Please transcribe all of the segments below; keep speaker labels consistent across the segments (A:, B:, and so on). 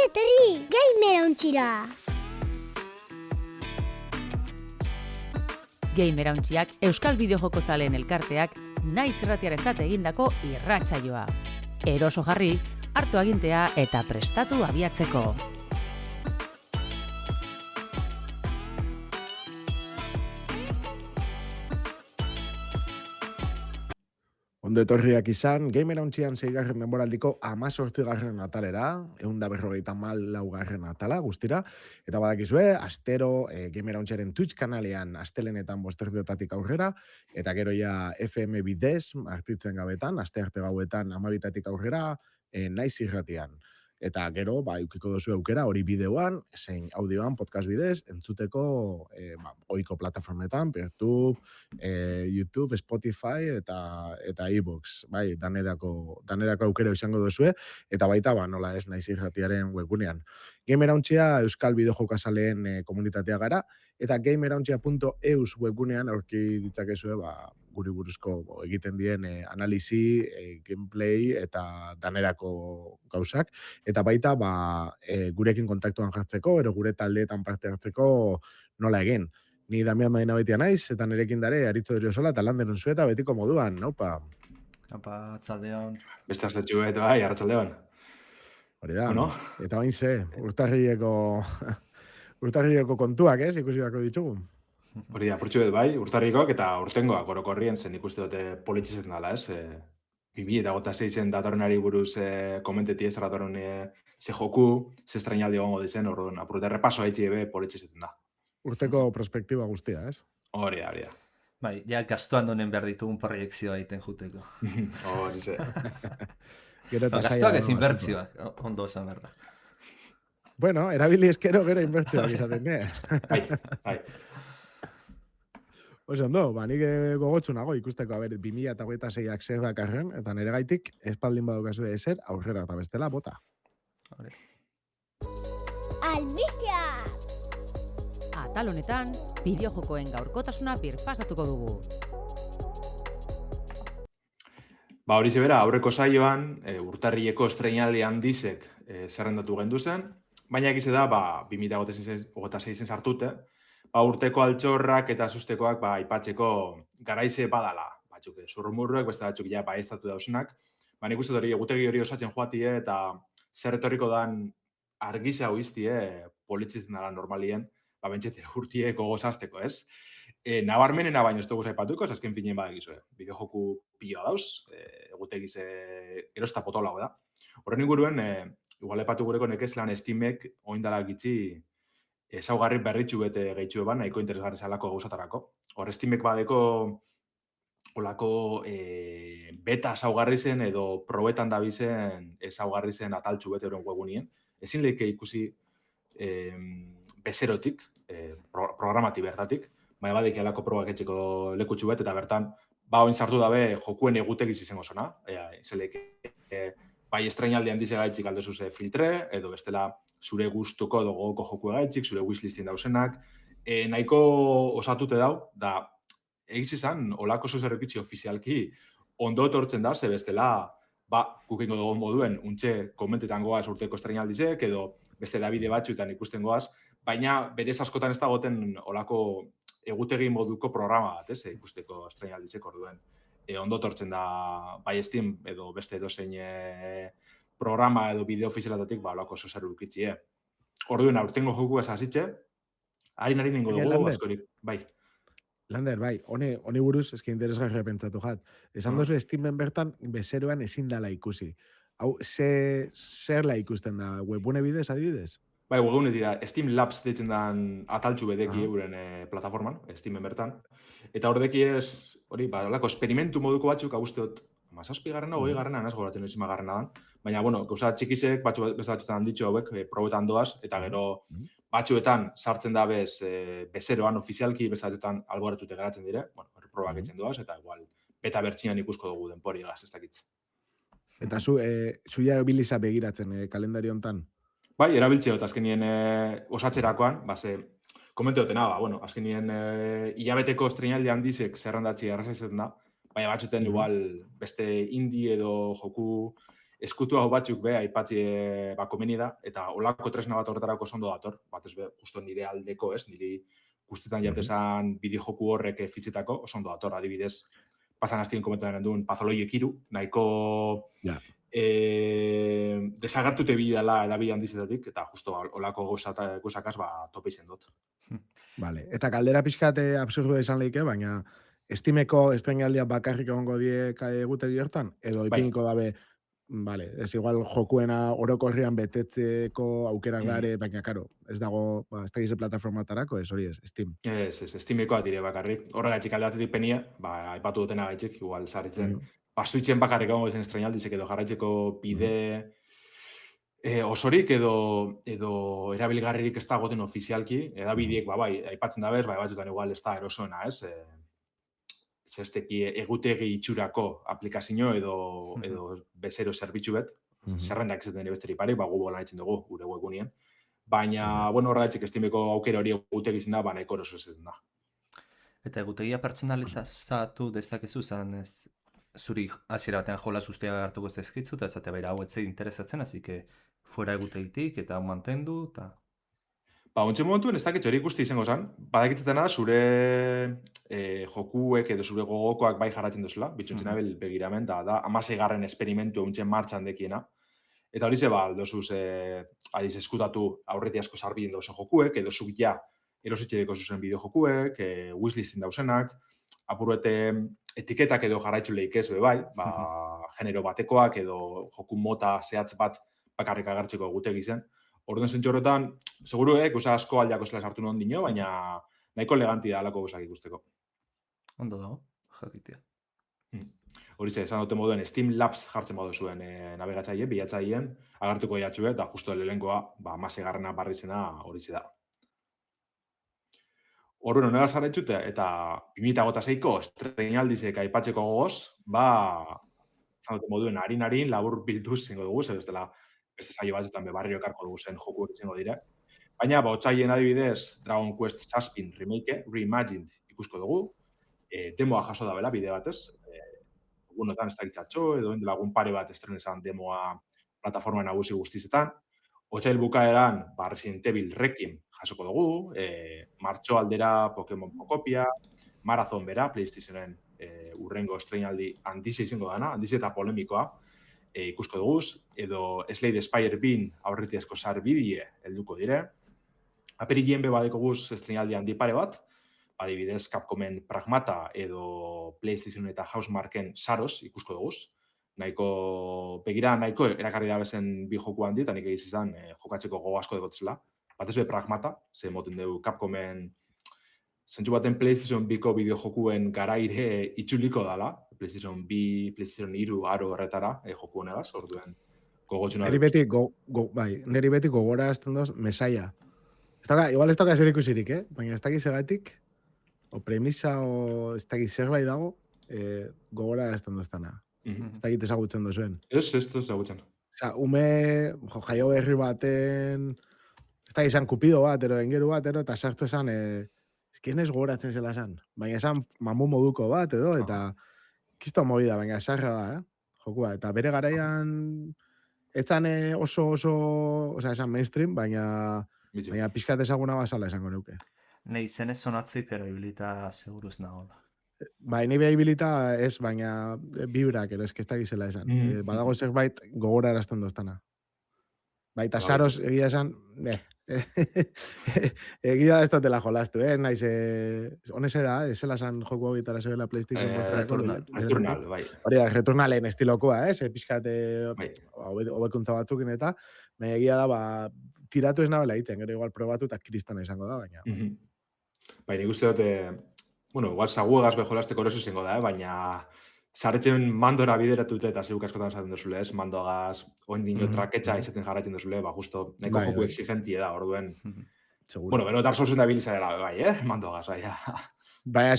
A: Ongietorri gamer ontsira!
B: Gamerauntziak Euskal Bideojoko zaleen elkarteak naiz irratiarentzat egindako irratsaioa. Eroso jarri, hartu agintea eta prestatu abiatzeko.
C: Ondo etorriak izan, Gamerauntzian 6. denboraldiko 18. atalera, 154. atala guztira, eta badakizue, astero Gamerauntziaren Twitch kanalean astelenetan 5:00 aurrera, eta gero ja FM bidez, artitzen gabetan, astearte gauetan 12:00 aurrera, naiz irratian. Eta gero, eukiko duzu aukera hori bideoan, zein audioan, podcast bidez, entzuteko ohiko plataformetan, YouTube, YouTube, Spotify eta iVoox, bai, danerako aukera izango duzue, eta baita, nola ez naiz irratiaren webgunean. Gamerauntzia Euskal Bideojokazaleen komunitatea gara, eta gamerauntzia.eus webgunean aurki ditzakezue, guri buruzko egiten dien analisi, gameplay eta danerako gauzak. Eta baita, gurekin kontaktuan jartzeko, ero gure taldeetan parte hartzeko nola egin. Ni Damian Madina baitia naiz, eta nerekin dare, Aritzo Deriozola, eta Lander Unzueta betiko moduan, naupa.
D: Apa, atzaldeon.
E: Beste aztetxu eta bai, arratsaldeon.
C: Hori da,
E: Bueno.
C: eta bain ze, urtarrieko kontuak, ikusi bako ditugu.
E: Hori da, apurtxu bai, urtarrikoak eta urtengoak orokorrien zen ikuste dute politxizen dela, ez? 2026en datorrenari buruz komenteti ez datorren ze joku, ze estrainaldi gongo dizen, orduan, apurte repaso haitzi ebe politxizen da.
C: Urteko perspektiba guztia, ez?
E: Hori da.
D: Bai, ja gastuan donen behar ditugun proiektzioa egiten juteko.
E: Hori ze.
D: Gastuak ez inbertzioak, ondo esan behar da.
C: Bueno, erabili eskero gero inbertzioak izaten,
E: Bai.
C: Oso ondo, nik gogotsu nago ikusteko, 2026ak zer dakarren, eta nire gaitik espaldin badukazu ezer, aurrera eta bestela, bota.
A: Albistea!
B: Atal honetan, bideojokoen gaurkotasuna birpasatuko dugu.
E: Hori zebera, aurreko saioan, urtarrileko estreinaldi handizek zerrendatu gendu zen, baina egize da, 2026en sartute, urteko altxorrak eta sustekoak aipatzeko garaize badala. Batzuk zurrumurruek, beste batzuk ja baiestatu dausenak. Nik uste hori egutegi hori osatzen joatie eta zer etorriko dan argiza hoiztie politzitzen dara normalien, bentsete urtie gogozazteko, ez? Nabarmenena baino ez dugu zaipatuko, azken finien badakizue. Bideojoku pila dauz, egutegiz erosta potolago da. Horren inguruen, igual epatu gureko nekezlan Steamek oindala gitzi ezaugarri berritxu bete gehitxu eban, nahiko interesgarri zalako gauzatarako. Hor, Steamek badeko olako beta ezaugarri zen edo probetan dabizen ezaugarri zen ataltxu bete horren webunien. Ezin lehike ikusi bezerotik, programati bertatik, baina badik alako probak etxeko lekutxu bet, eta bertan, oin sartu dabe jokuen egutegiz izango zona. Bai estrainaldi handize gaitxik aldezu ze filtre, edo bestela zure gustuko edo gogoko joku gaitxik, zure wishlistin dausenak. Nahiko osatute dau, da egiz izan, olako zuzerrekitzi ofizialki ondo etortzen da, ze bestela, kukingo dugu moduen, untxe komentetan goaz urteko estrainaldizek, edo beste Davide batxuetan ikusten goaz, baina berez askotan ez dagoten olako egutegi moduko programa bat, ez, ikusteko estrainaldizek orduen. Ondo tortzen da bai Steam edo beste edozein programa edo bideo ofizialatatik olako zozer ukitzie. Orduen, aurtengo joku ez hasitxe, harin ningo dugu askorik. Bai.
C: Lander, honi buruz, eski interesgarria pentsatu jat. Esan dozu Steamen bertan bezeroan ezin dala ikusi. Hau, zer ikusten da? Webune bidez, adibidez?
E: Bai, webune dira, Steam Labs ditzen dan ataltxu bedeki euren plataforman, Steamen bertan. Eta hordeki ez, olako esperimentu moduko batzuk, hau usteot, 7. 20. ez goratzen ezin magarrena dan. Baina, gauza txikizek, beste batzuetan ditxo hauek, probetan doaz, eta gero batzuetan sartzen da bezeroan ofizialki, beste batzuetan algoratute geratzen dire, probak etzen doaz, eta igual, beta bertxinan ikusko dugu denpori egaz, ez dakitz.
C: Eta zuia biliza begiratzen kalendario hontan?
E: Bai, erabiltzeo, eta azkenien osatzerakoan, komenteotena, azkenien hilabeteko estreinaldi handizek zerrandatzi errazatzen da, baina batzuten igual beste indie edo joku eskutu hau batzuk be, aipatzi komeni da, eta olako tresna bat horretarako oso ondo dator, batez be, justo nire aldeko, ez, niri guztetan jatesan bideojoku horrek fitxetako, oso ondo dator, adibidez, pasan hastien komentan duen Pathologic 3, nahiko desagertute bidala edabide handizetatik, eta justo olako gozakaz tope izen dut.
C: Vale. Eta kaldera pixkat absurdu izan lehike, baina Steameko estrenaldia bakarrik egongo die egutegi hortan? Edo ipiniko dabe, vale, ez igual jokuena orokorrian betetzeko aukerak dare, baina karo, ez dago, ez da gize plataformatarako, ez hori ez, Steam.
E: Ez, Steamekoa dire bakarrik. Horregatik aldatetik penia, aipatu dutena gaitxik, igual sarritzen, Switchen bakarrik egongo zen estrenaldizek edo jarraitzeko bide osorik edo erabilgarririk ez dagoten ofizialki, edabideek, bai, aipatzen da bez, batzutan igual ez da erosoena, ez? Zesteki egutegi itxurako aplikazio edo bezero zerbitzu bet, zerrendak izaten ere besterik pare, gu bolan etzen dugu, gure webgunien. Baina, horregatik Steameko aukera hori egutegi izan da, nahiko eroso ez da.
D: Eta egutegia pertsonalizatu dezakezu zen, ez zuri hasiera batean jolas guztiak hartuko ez ezkitzu, eta ez baira hau etzei interesatzen, así que fuera egutegitik eta mantendu, eta...
E: Ontsen momentuen ez dakit hori ikusti izango zen, badakitzen da zure jokuek edo zure gogokoak bai jarratzen duzula, bitxontzen abel begiramen, da 16. esperimentu euntzen martxan dekiena. Eta hori ze dozuz adiz eskutatu aurreti asko sarbien dauzen jokuek, edo zuk ja erositxedeko zuzen bideo jokuek, wishlistin dauzenak, apuruete etiketak edo jarraitzu lehik ez bai, genero batekoak edo joku mota zehatz bat bakarrik agertzeko egutegi zen. Orduan zentxo horretan, seguru gauza asko aldeako zela sartu non dino, baina nahiko eleganti da alako gauzak ikusteko.
D: Ondo dago, jakitea.
E: Hori ze, esan dute moduen Steam Labs jartzen modu zuen nabigatzaile, bilatzaileen, agertuko jatxue, eta justo lehenkoa, 16. barri zena hori ze da. Orduan, honegaz jarraitxute, eta 2006ko estrenaldizek aipatzeko gogoz, esan dute moduen harin labur bilduz zingo dugu, zer bestela, beste saio batzutan bebarrio ekarko dugu zen jokuek izango dire. Baina, otsaien adibidez, Dragon Quest VII remake, reimagined ikusko dugu, demoa jaso da bela, bide batez, egunotan ez da gitzatxo, edo lagun pare bat estrenezan demoa plataforma nagusi guztizetan. Otsail bukaeran, Resident Evil Requiem jasoko dugu, martxo aldera Pokemon Pokopia, Marathon bera, PlayStationen urrengo estrenaldi handize izango dana, handize eta polemikoa, ikusko duguz, edo Slade Spire Bean aurreti asko sarbidie helduko dire. Aperikien be badeko guz estrenaldi handi pare bat, adibidez Capcomen Pragmata edo PlayStation eta Housemarken Saros ikusko duguz. Nahiko erakarri da bezen bi joku handi, eta nik egiz izan jokatzeko gogo asko degotzela. Batez be Pragmata, ze moten dugu Capcomen zentzu baten PlayStation 2ko bideojokuen garaire itxuliko dala, PlayStation 2, PlayStation 3 aro horretara joku honegaz, orduen gogotxuna.
C: Neri beti gogora azten doz, mesaia. Igual ez toka zer ikusirik, baina ez dakiz egatik, o premisa, o ez dakiz zerbait dago, gogora azten doztana. Ez dakit ezagutzen dozuen.
E: Ez ezagutzen.
C: Osa, jaio berri baten, ez da izan kupido bat, ero engeru bat, eta sartu esan, ezkien ez gogoratzen zela esan. Baina esan mamu moduko bat, edo, eta kisto movida, baina esarra da, jokua. Eta bere garaian, etzan oso, esan mainstream, baina pixkat ezaguna bazala esango neuke.
D: Nei zenez sonatzei, pero ibilita seguruz nagola.
C: Bai, nahi beha ibilita ez, baina bibrak, ero ez da gizela esan. Badago zerbait gogora erazten doztana. Baita saros egia esan, egia ez dutela jolastu, nahiz, honese da, esela esan joku hau gitara zebela PlayStation
E: Returnal, bai.
C: Hori da, Returnalen estilokoa, pixkat hobekuntza batzukin eta, egia da, tiratu ez nabela egiten, gero igual probatu eta kristana izango da, baina.
E: Baina ikuste dute, igual zaguegaz bejolasteko eroso izango da, baina sarretzen mandora bideratute eta zeuk askotan esaten duzule, mandoagaz, oindino traketxa izaten jarratzen duzule, justo, neko joku exigentie da, orduen. Beno, Dark Soulsen da biliza dela, bai, mandoagaz, bai.
C: Baina,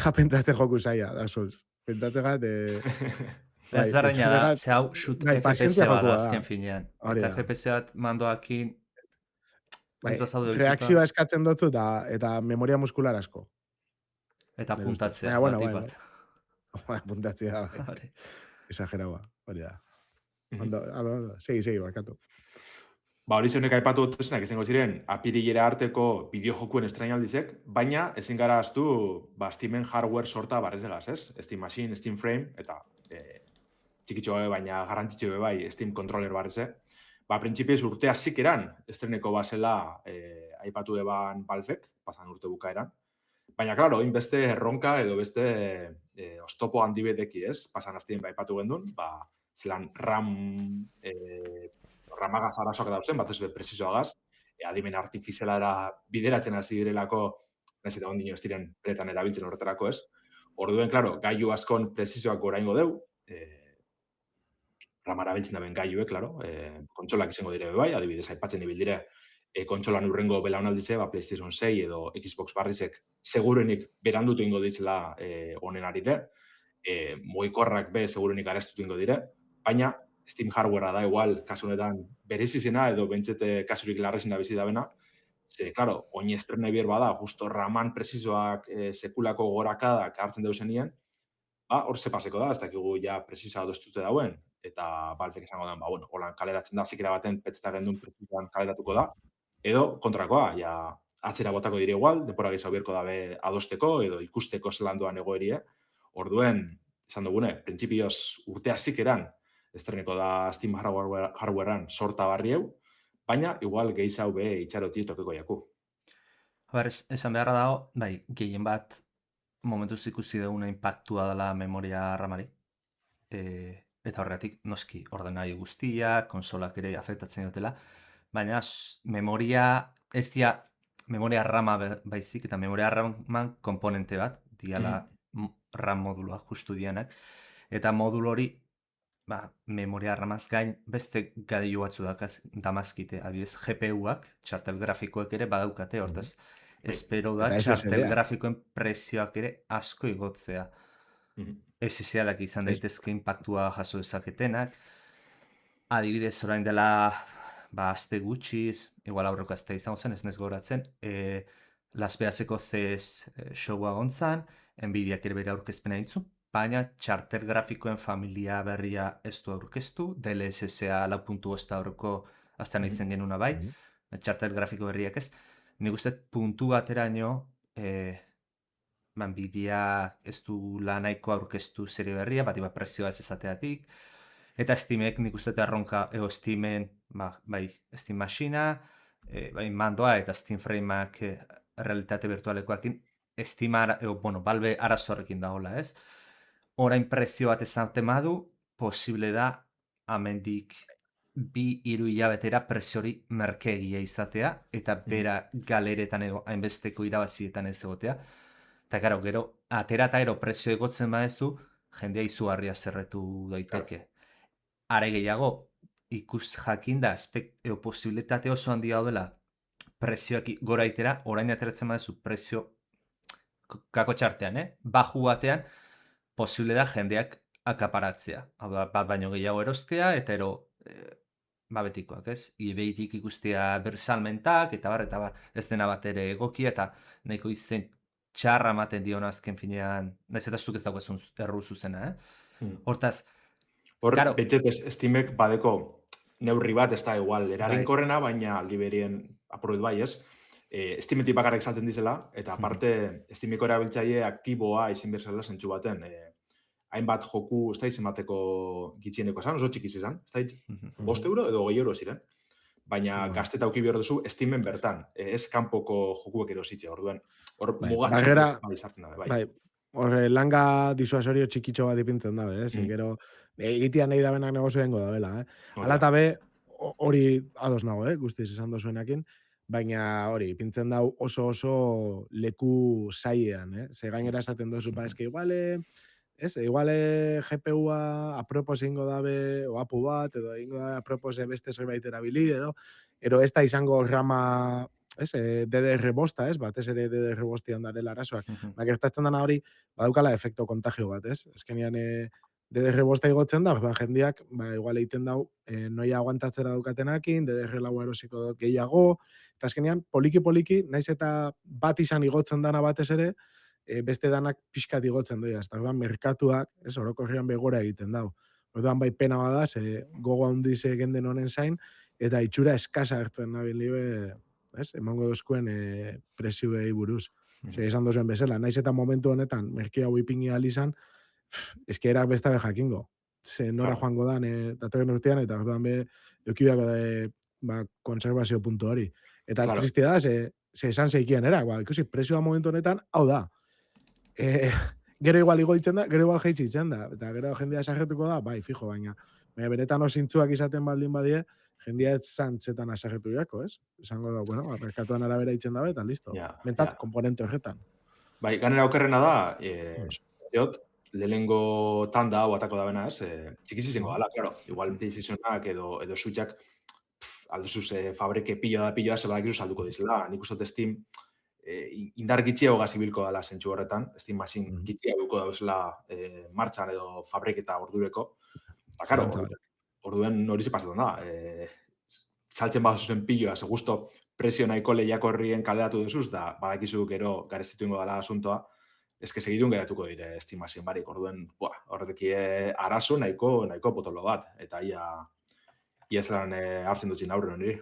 C: japentate joku zaila, Dark Souls. Pentate gat,
D: ez berdina da, ze hau shoot FPS bat azken finean. Eta FPS bat mandoakin
C: reakzioa eskatzen dutzu eta memoria muskular asko.
D: Eta puntatzea, batik bat.
C: Puntatzea, exageraua, hori da. Segi, barkatu.
E: Ba, hori zeunek aipatu dutezenak izango ziren apirilera arteko bideojokuen estrainaldizek, baina ezin gara ahaztu Steamen hardware sorta barrezegaz, ez? Steam Machine, Steam Frame, eta txikitxo baina garrantzitxo bai Steam Controller barreze. Ba, printzipioz urte hasikeran estreneko basela aipatu eban Valvek, pasan urte bukaeran. Baina, klaro, beste erronka edo beste oztopo handi beteki, ez? Pasan hastien aipatu gendun, zelan ramagaz arazoak dauzen, batez be presizoagaz, adimen artifizialara bideratzen hasi direlako, nahiz eta ondino ez diren pretan erabiltzen horretarako, ez? Orduen, klaro, gailu askon presizoak goraingo deu, ramara biltzen daben gailuek, klaro, kontsolak izango dire bai, adibidez, aipatzen ibildire, kontsolan urrengo belaunaldize, PlayStation 6 edo Xbox barrizek segurenik berandutu ingo ditzela honen arire, mugikorrak be segurenik arestutu ingo dire, baina Steam hardwarea da igual, kasu honetan berezizena edo bentsete kasurik larrezina bizi dabena, ze, klaro, oin estrena bier bada, justo raman presizoak sekulako gorakadak hartzen deuzenien, hor ze paseko da, ez dakigu ja presizoa adostute dauen, eta Valvek esango da, holan kaleratzen da, zikera baten petzeta gendun presizoan kaleratuko da, edo kontrakoa, ja atzera botako dire igual, denpora gehiago bierko dabe adosteko, edo ikusteko zelan doan egoerie, orduen, esan dugune, printzipioz urte hasikeran estreneko da Steam hardwarean sorta barri hau, baina igual gehiago be itxaroti tokeko jaku.
D: Esan beharra dago, bai, gehien bat momentuz ikusti duguna impactua dela memoria ramari. Eta horregatik, noski, ordenai guztia, konsolak ere afektatzen dutela, baina memoria, ez dia memoria rama baizik, eta memoria raman komponente bat, diala RAM modulua justu dianak, eta modul hori, memoria ramaz gain beste gailu batzu damazkite, adibidez GPU-ak, txartel grafikoek ere badaukate, hortaz, espero da txartel grafikoen prezioak ere asko igotzea. SSD-ak izan daitezke impactua jaso dezaketenak, adibidez orain dela aste gutxiz, igual aurreko azte izango zen, ez nez goratzen, Las Vegaseko CES showa gontzan, Nvidiak ere bere aurkezpena ditzu, baina txartel grafikoen familia berria ez du aurkeztu, DLSS-a 4.5 aurreko aztean itzen genuna bai, txartel grafiko berriak ez. Nik uste puntu bateraino, Nvidia ez du nahiko aurkeztu serie berria, bat prezioa ez ezateatik, eta Steamek nik uste erronka, Steamen, Steam Machine, mandoa eta Steam Frameak realitate virtualekoakin, Valve arazo horrekin dagoela, ez? Orain prezio bat ezaten badu, posible da, amendik 2-3 hilabetera prezio hori merkeegia izatea, eta bera galeretan edo hainbesteko irabazietan ez egotea. Eta gero, atera eta prezio egotzen badezu, jendea izugarria zerretu daiteke. Are gehiago, ikus jakinda, posibilitate oso handia dela, prezioak gora itera, orain ateratzen badezu prezio kako txartean, baju batean, posible da jendeak akaparatzea. Hau da, bat baino gehiago erostea, eta betikoak, ez? Ibeitik ikustea bersalmentak, eta bar, ez dena bat ere egokia, eta nahiko izen txarra ematen dion azken finean, nahiz eta zuk ez dagoezun erru zuzena, Hortaz,
E: Hor, betxet Steamek badeko neurri bat, ez da igual, eraginkorrena, baina aldi berien apurret bai, ez? Steametik bakarrik salten dizela, eta aparte Steameko erabiltzaile aktiboa izin berzela zentsu baten. Hainbat joku, ez da izan bateko gitzieneko esan, oso txikiz izan, ez da 5 euro edo 2 euro ziren. Baina gazteta auki behar duzu Steamen bertan, ez kanpoko jokuek erositze, orduan, hor mugatzen izartzen dabe, bai.
C: Horre, langa disuasorio txikitxo bat ipintzen dabe, gero, egitean nahi dabenak negozio dengo dabela, Hala eta be, hori ados nago, guztiz esan dozuenakin, baina hori, ipintzen dau oso leku zailean, Ze gainera esaten dozu, eske iguale GPU-a apropos ingo dabe, o apu bat, edo ingo dabe apropos beste zerbait erabili, edo ez da izango rama, DDR bosta, batez ere DDR bostian darela arazoak. Gertatzen dana hori, badaukala efekto kontagio bat, Ezkenean DDR bosta igotzen da, orduan jendeak, igual egiten dau, noia aguantatzera daukatenakin, DDR laua erosiko dut gehiago, eta azkenean, poliki, naiz eta bat izan igotzen dana batez ere, beste danak pixkat igotzen doia, ez da, merkatuak, orokorrean begora egiten dau. Orduan bai pena bada, gogo handiz genden honen zain, eta itxura eskasa hartzen nabil libe, emango dozkuen presioei buruz. Esan dozuen bezala, naiz eta momentu honetan, merki hau ipingi izan, eske erak bestabe jakingo. Nora joango dan, datorren urtean, eta orduan eukibiako da, konservazio puntu hori. Eta tristia da, esan zeikien erak, ikusi, presioa momentu honetan, hau da. Gero igual igoitzen da, gero igual jeitzen da, eta gero jendea esarretuko da, bai, fijo, baina benetan osintzuak izaten baldin badie, jendea ez zantzetan asarretu jako, ez? Esango da, bueno, merkatuan arabera itzen dabe, eta listo. Mentat, komponente horretan.
E: Bai, ganera okerrena da, lehenengo tanda hau atako da bena, ez? Txikiz izango dala, claro. Igual PlayStationak edo Switchak alduzuz fabrike pilloa zebadak izuz salduko dizela. Nik uste Steam indar gitxiago gazibilko dala zentsu horretan. Steam Machine gitxiago duko dauzela martxan edo fabriketa ordureko. Eta, claro, orduen hori zepazatan da. Saltzen bazuzen pilloa, segusto presio nahiko lehiako horrien kaleratu duzuz, da badakizu gero garestitu ingo dala asuntoa, eske segidun geratuko dire estimazioen barik, orduen, horreteki arazo nahiko potolo bat, eta ia zelan hartzen dutzen aurren hori.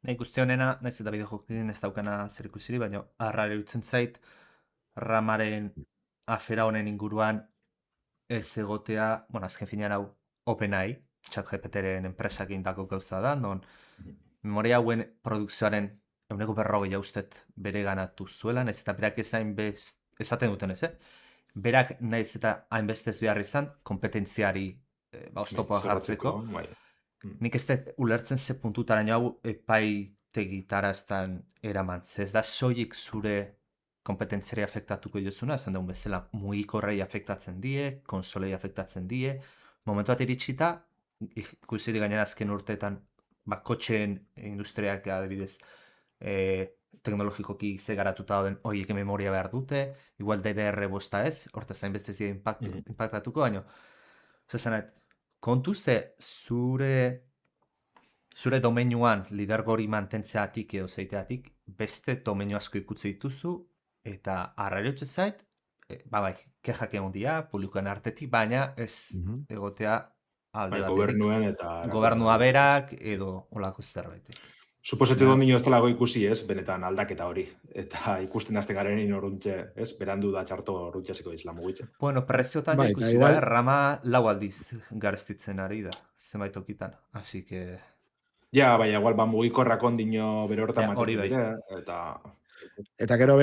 D: Nahi guzti honena, nahiz eta bideojokin ez daukana zer ikusiri, baina arrare utzen zait, ramaren afera honen inguruan ez egotea, bueno, azken finean hau OpenAI, ChatGPTren enpresak indako gauza da, non memoria hauen produkzioaren 150 ustet bere ganatu zuela, nahiz eta berak esaten duten ez, berak nahiz eta hainbestez behar izan, kompetentziari oztopoa jartzeko. Nik ez dut ulertzen ze puntutaraino hau epaitegitaraztan eramantzez. Ez da soilik zure kompetentziari afektatuko jozuna, esan dugun bezala mugikorrei afektatzen die, konsolei afektatzen die. Momentu bat iritsita, ikusiri gainera azken urteetan, kotxeen industriak adibidez teknologikoki ze garatuta dauden horiek memoria behar dute, igual DDR5 ez, hortaz hainbestez dira impactatuko, baina zezanet, kontu ze zure domeinuan lidergo hori mantentzeatik edo zeiteatik, beste domeinu asko ikutze dituzu, eta arrariotze zait, bai, kexak egon dira, publikoen artetik, baina ez egotea alde batetik. Gobernua berak edo olako zerbaitek.
E: Suposatzen dominio ez delago ikusi, ez, benetan aldaketa hori. Eta ikusten azte garen inoruntze, ez, berandu da txarto runtxasiko izla mugitzen.
D: Bueno, preziotan ikusi da, rama lau aldiz garestitzen ari da, zenbait okitan. Así que...
E: Ja, bai, igual, mugikorrak ondino bere horretan maten dira,
C: Eta gero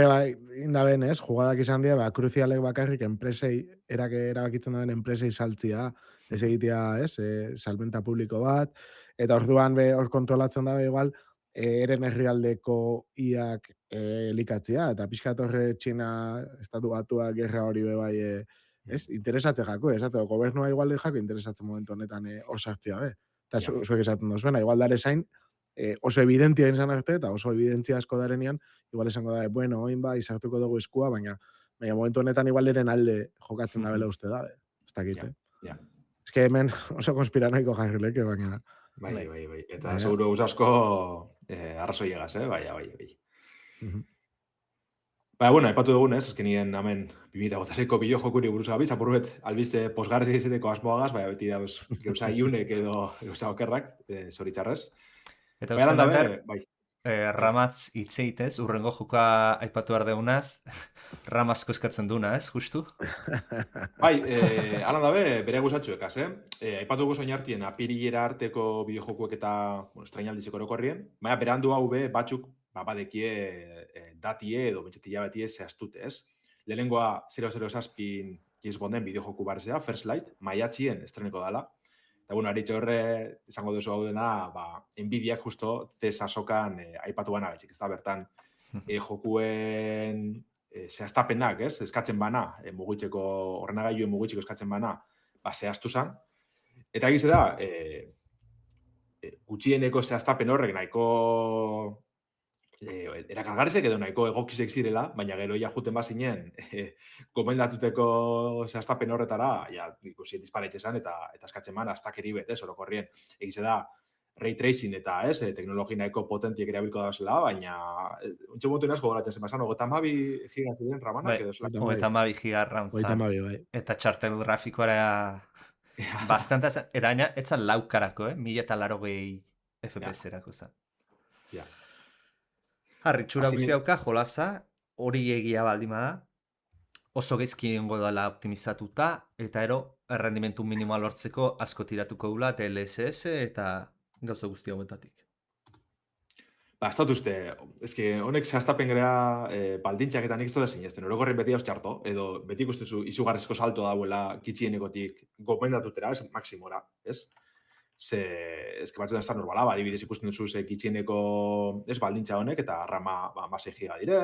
C: indaben, ez, jugadak izan dira, kruzialek bakarrik enpresei, erabakitzen daben enpresei saltzia, ez egitea, ez, salmenta publiko bat, eta orduan hor kontrolatzen dabe igual, eren herrialdeko iak elikatzia, eta pixkat horre Txina, estatu batua, gerra hori bai, ez, interesatzen jako, ez, eta gobernua igual jako interesatzen momentu honetan hor sartzia, eta zuek esaten dozuena, igual dare zain, oso evidentia izan arte, eta oso evidentzia asko darenean, igual esango da, bueno, oin bai, sartuko dugu eskua, baina momentu honetan igual eren alde jokatzen da bela uste da, ez dakit, Ez que hemen oso konspiranoiko jarrileke, baina...
E: Bai. Eta seguro usasko arrazoi egaz, bai. Baina, bueno, epatu dugun, ez, ezkenien hemen 2008ko bideojokuri buruz gabiz, apurbet, albizte posgarrez izateko asmoagaz, baina beti dauz gauza iunek edo gauza okerrak, zoritxarrez.
D: Eta uste bai. Ramatz itzeitez, urrengo joka aipatu behar deunaz, ramazko eskatzen duna, ez, justu?
E: Bai, alan dabe, bere guzatxuekaz, aipatu dugu zoin hartien, apirilera arteko bideojokuek eta estrainaldizeko erokorrien, baina berandu hau batzuk, badekie datie edo betxetia betie zehaztute, ez? Lehenengoa 007 James Bonden bideojoku barzea, First Light, maiatzien estreneko dala. Eta, bueno, aritxe horre, izango duzu hau dena, Nvidiak justo zesasokan aipatu gana betxik, ez da, bertan, jokuen zehaztapenak, ez? Eskatzen bana, mugitzeko, ordenagailuen mugitzeko eskatzen bana, zehaztu zan. Eta egize da, gutxieneko zehaztapen horrek nahiko erakargarrizek edo nahiko egokizek zirela, baina gero ja juten bazinen gomendatuteko zehaztapen horretara, ja, ikusi disparatxe zan, eta eskatzen bana, aztakeri bet, ez, orokorrien. Egize da, ray tracing eta, ez, teknologi nahiko potentiek erabilko da zela, baina, ontsi motu inazko goratzen zen bazan, 32 giga ziren ramanak edo zela.
D: 32 giga RAM zan. Eta txartel grafikoara Bastante, eta gaina, etzan laukarako, 1080 FPS-erako zen.
E: Ja.
D: Harritxura
E: Azkenik-
D: guzti dauka, jolasa, hori egia baldin bada, oso gaizki egongo dela optimizatuta, eta errendimentu minimoa lortzeko asko tiratuko dula DLSS eta gauza guzti hauetatik.
E: Ba, ez dut uste, honek zehaztapen gara baldintzak eta nik ez dut sinesten. Orokorren beti dauz txarto, edo beti ikustezu izugarrizko salto dauela kitxienekotik gomendatutera, ez, maksimora, ez? Ez que batzutan ez da normala, ba, adibidez ikusten duzu kitxieneko ez baldintza honek, eta rama 6 giga dire,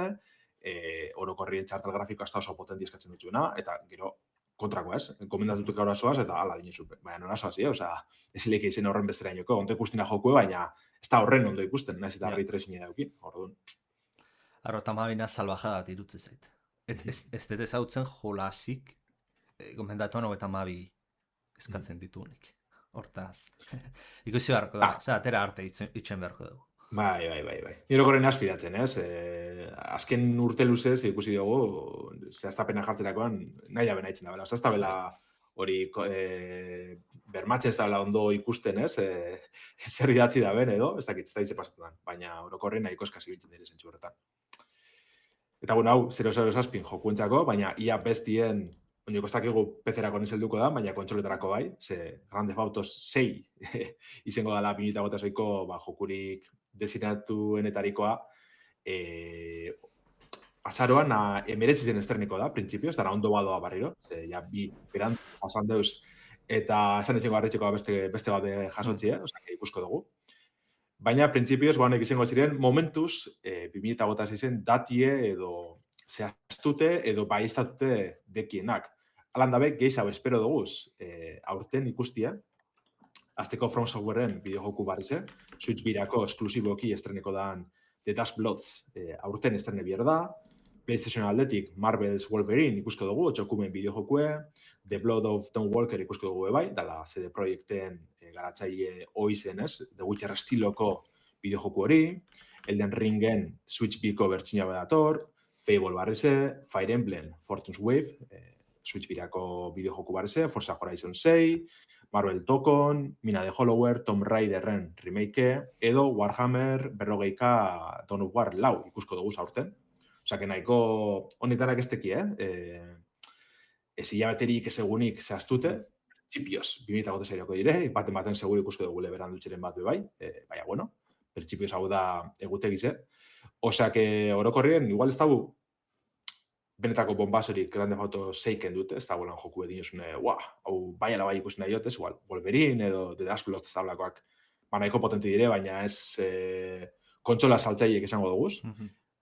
E: orokorrien txartel grafikoa ez da oso potenti eskatzen dutxuna, eta gero kontrako ez, gomendatutuk gaur asoaz, eta ala dinezu, baina non asoaz, ez leke izen horren bestera inoko, ondo ikustena jokue, baina ez da horren ondo ikusten, nahiz eta ray tracing dauki, orduan.
D: Arro, tamabina salvajada bat irutze zait. Ez dut ezautzen jolasik, gomendatuan hogeta mabi eskatzen ditunik. Hortaz, ikusi beharko da, atera arte itxen beharko dugu.
E: Bai. Nire korren azpidatzen, ez? Azken urte luzez ikusi dugu, zehaztapena jartzerakoan nahi abena itzen da bela. Ez da bela hori bermatzen ez da bela ondo ikusten, ez? Zer idatzi da ben edo, ez dakit, ez da hitze pasatuan. Baina orokorren nahiko eskasi biltzen dira zentsu horretan. Eta bueno, hau, 007 jokuentzako, baina ia bestien oinoko ez dakigu PC-erako nizelduko da, baina kontsoletarako bai, ze Grand Theft Auto 6 izango dela 2008ko jokurik desinatuenetarikoa, azaroan emeretzi zen estreniko da, printzipio, ez dara ondo badoa barriro, ze ja bi berant pasan deuz, eta esan izango harritxeko beste bat jasotzie, ikusko dugu. Baina, printzipioz, honek izango ziren, momentuz, 2006 datie edo zehaztute edo baiztatute dekienak. Alan dabe, gehiago espero duguz, aurten ikustia, azteko From Softwareen bideojoku barrize, Switch birako esklusiboki estreneko dan The Dust Bloods aurten estrene bier da, PlayStation aldetik Marvel's Wolverine ikusko dugu, txokumen bideojokue, The Blood of Tom Walker ikusko dugu bai, dala CD Projekten garatzaile oizen, ez? The Witcher estiloko bideojoku hori, Elden Ringen Switch biko bertxina badator, Fable barrize, Fire Emblem Fortune's Wave, Switch birako bideojoku barrize, Forza Horizon 6, Marvel Tokon, Mina de Hollower, Tomb Raiderren remake, edo Warhammer 40K Dawn of War 4 ikusko dugu aurten. Osea, nahiko honetarak ez teki, ez hilabeterik ez egunik zehaztute, printzipioz, 2006ko dire, baten seguru ikusko dugu leberan dutxeren bat bai, baina, bueno, printzipioz hau da egutegize. Osea, orokorrien, igual ez dago benetako bombasorik Grand Theft Auto 6-ken dute, ez dago lan joku edin esune, hau bai ala bai ikusten nahi jotez, igual, Wolverine edo The Dust Bloods tablakoak, nahiko potente dire, baina ez kontsola saltzaiek esango duguz.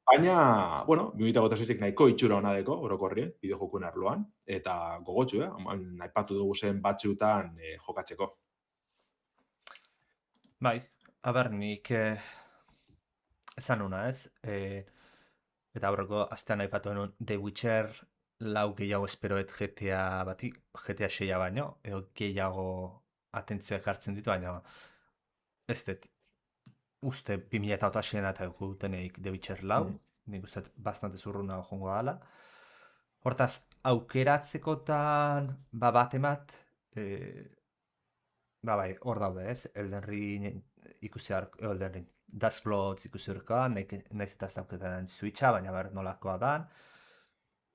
E: Baina, bueno, 2006-ek nahiko itxura hona deko, orokorrien, bideojokuen arloan, eta gogotxu, nahipatu dugu zen batzutan jokatzeko.
D: Bai, nik esan una, ez? Eta aurreko astean aipatu denun The Witcher 4 gehiago esperoet GTA 6 baino, edo gehiago atentzioak hartzen ditu, baina ez dut. Uste 2008an eta duteneik The Witcher 4, nik uste bastante zurruna jongo dala. Hortaz, aukeratzekotan bat emat, bai, hor daude ez, Elden Ring ikusi Elden Ring, Dust Bloods ikusi horka, nahiz eta ez dauketan Switcha, baina ber nolakoa dan.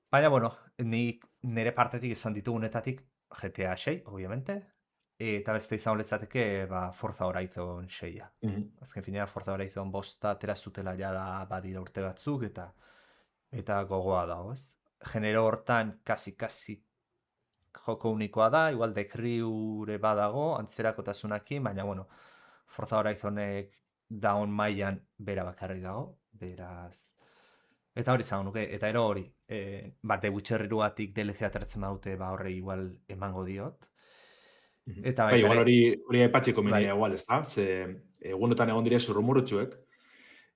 D: Baina, bueno, nire partetik izan ditugunetatik GTA 6, obviamente, eta beste izan letzateke Forza Horizon 6. Azken finean, Forza Horizon 5 atera zutela jada badira urte batzuk, eta gogoa dago, ez? Genero hortan, kasi joko unikoa da, igual dekriure badago, antzerakotazunakin, baina, bueno, Forza Horizonek daun mailan bera bakarrik dago, beraz... Eta hori zago nuke, eta ero hori, The Witcher 2-atik DLC atertzen baute, horre igual emango diot. Eta
E: bai, igual hori aipatzeko menea igual, ez da? Ze egunotan egon dire zurrumurutxuek,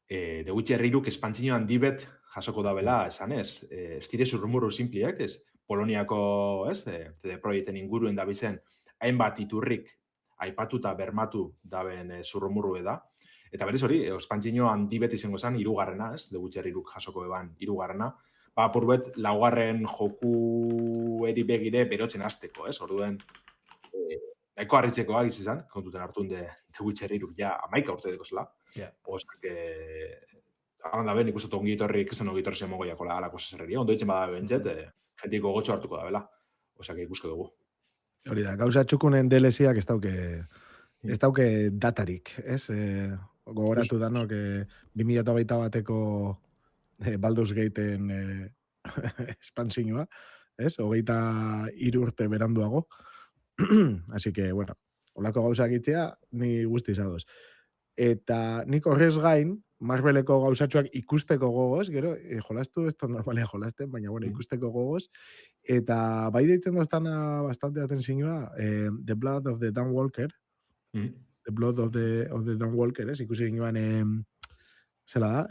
E: The Witcher 3-uk espantzino handi bet jasoko da bela, esan ez? Ez dire zurrumuru simpliek, ez? Poloniako, ez? CD Projekten inguruen da bizen, hainbat iturrik aipatuta bermatu daben zurrumurru da. Eta berez hori, espantzino handi bet izango zen, 3garrena, ez? The Witcher 3-uk jasoko eban 3garrena. Apurbet, 4. joku eri begire berotzen hasteko, ez? Orduen, nahiko harritzekoa izan, kontuten hartun de Witcher 3 ja 11 urte deko zela.
D: Ja.
E: Osak, hagan da ben, ikusten ongi etorri, kriston ongi etorri zen mogoiako alako zerreria. Ondo ditzen bada bentzet, jentiko gotxo hartuko da, bela. Osak, ikusko dugu.
C: Hori da, gauza txukunen DLCak ez dauke datarik, ez? Gogoratu danok 2021 bateko Baldur's Gateen espansioa, ez? 23 urte beranduago. Así que, bueno, holako gauzak itzea, ni guztiz ados. Eta nik horrez gain, Marveleko gauzatxoak ikusteko gogoz, gero, jolastu, ez normalia jolasten, baina, bueno, ikusteko gogoz, eta bai deitzen doztana bastante atentzioa, The Blood of the Dawn Walker, The Blood of the Dawn Walker, ez? Ikusi ginoan, zela da,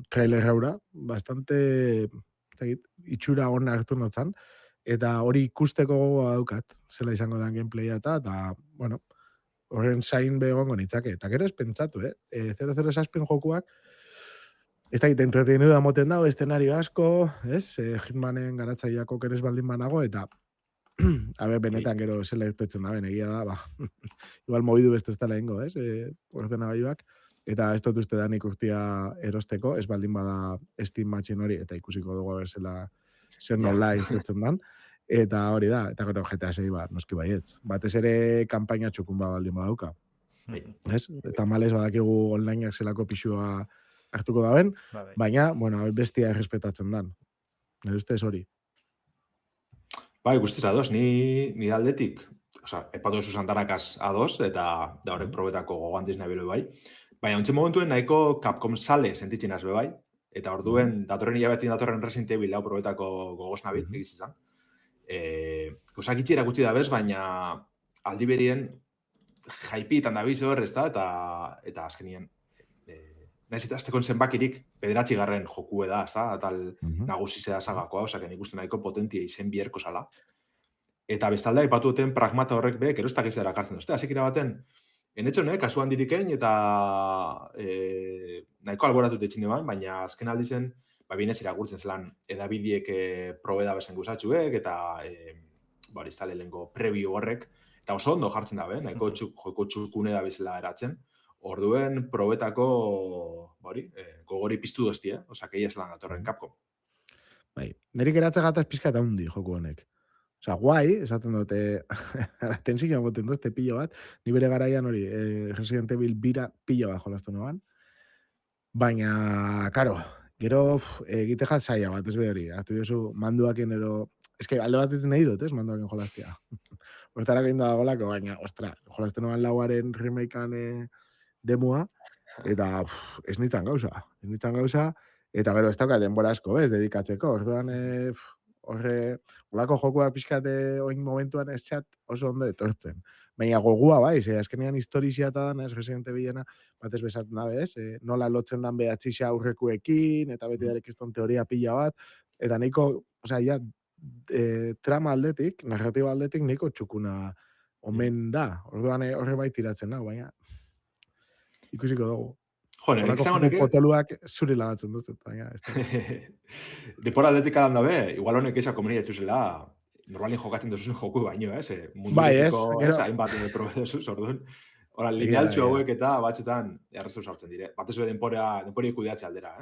C: trailer haura, bastante, itxura hona hartu notzan, eta hori ikusteko gogoa daukat, zela izango den gameplaya eta, bueno, horren zain begongo nitzake. Eta gero ez pentsatu, 007 jokuak, ez da entretenidu da moten dago, eszenario asko, ez? Hitmanen garatzaileako keres baldin banago, eta benetan gero zela irtetzen da, egia da, igual mobidu beste ez dela ingo, ez? Ordenagailuak, eta ez dut uste da nik urtia erosteko, ez baldin bada Steam Machine hori, eta ikusiko dugu zela zer nola irtetzen dan. Eta hori da, eta gero GTA 6 noski baietz. Batez ere kanpaina txukun baldin badauka. Ez? Eta males badakigu onlineak zelako pixua hartuko daben, baina, bueno, bestia errespetatzen dan. Nire ustez hori.
E: Bai, guztiz ados, ni aldetik, epatu esu santarakaz ados, eta da horrek probetako gogandiz nahi bai. Baina, ontzen momentuen nahiko Capcom sale sentitzen azbe bai, eta orduen datorren hilabetin datorren Resident Evil hau probetako gogoz nabil, egiz izan. Gozak itxera gutxi da bez, baina aldi berien jaipitan da bizo horrez da, eta azkenien nahiz eta aztekon zenbakirik bederatzi garren jokue da, tal nagusi da sagakoa, osaken ikusten nahiko potentia izen bierko zala. Eta bestalda, ipatu duten pragmata horrek be, gero ez dakiz erakartzen duzte. Azekira baten, enetxo kasuan dirikein, eta nahiko alboratu detxin duan, baina azken aldizen, binez irakurtzen zelan edabidiek probeda bezen guzatxuek, eta hori ez lehenko preview horrek, eta oso ondo jartzen dabe, nahiko joko txukune da bezala eratzen, orduen probetako gogori piztu doztia, osak egia zelan datorren Capcom.
C: Bai, nerik eratze gataz pizka eta hundi joku honek. Osa, guai, esaten dute, tensio goten duzte pilo bat, ni bere garaian hori, Resident Evil bira pilo bat jolastu noan, baina, karo, gero egite jat zaila bat, ez behori, hartu jozu manduaken ero, eske alde bat nahi dut, ez, manduaken jolastia. Hortara gehin da golako, baina, ostra, jolastu noan lauaren remakean demua, eta ez nintzen gauza, eta gero ez dauka denbora asko, ez, dedikatzeko, orduan, olako jokuak pixkate oin momentuan ez txat oso ondo etortzen. Baina gogua bai, azkenean historizia eta dan, ez, Resident Evilena, batez bezatzen dabe, ez, nola lotzen dan behatzixa aurrekuekin, eta beti darek ez teoria pila bat, eta nahiko, osea, ja, trama aldetik, narratiba aldetik, nahiko txukuna omen da. Orduan horre bai tiratzen da, baina ikusiko dugu.
E: Jone, nik izango neke...
C: potoluak zuri lagatzen dut, baina ez da.
E: Depora atletik alan dabe, igual honek eza komeni dituzela, normalin jokatzen duzun joku baino, ez?
C: Bai, ez.
E: Hainbat probedezuz, orduan. Hora, linealtxo hauek eta batxetan errezu sartzen dire. Batez ere denpori kudeatze aldera,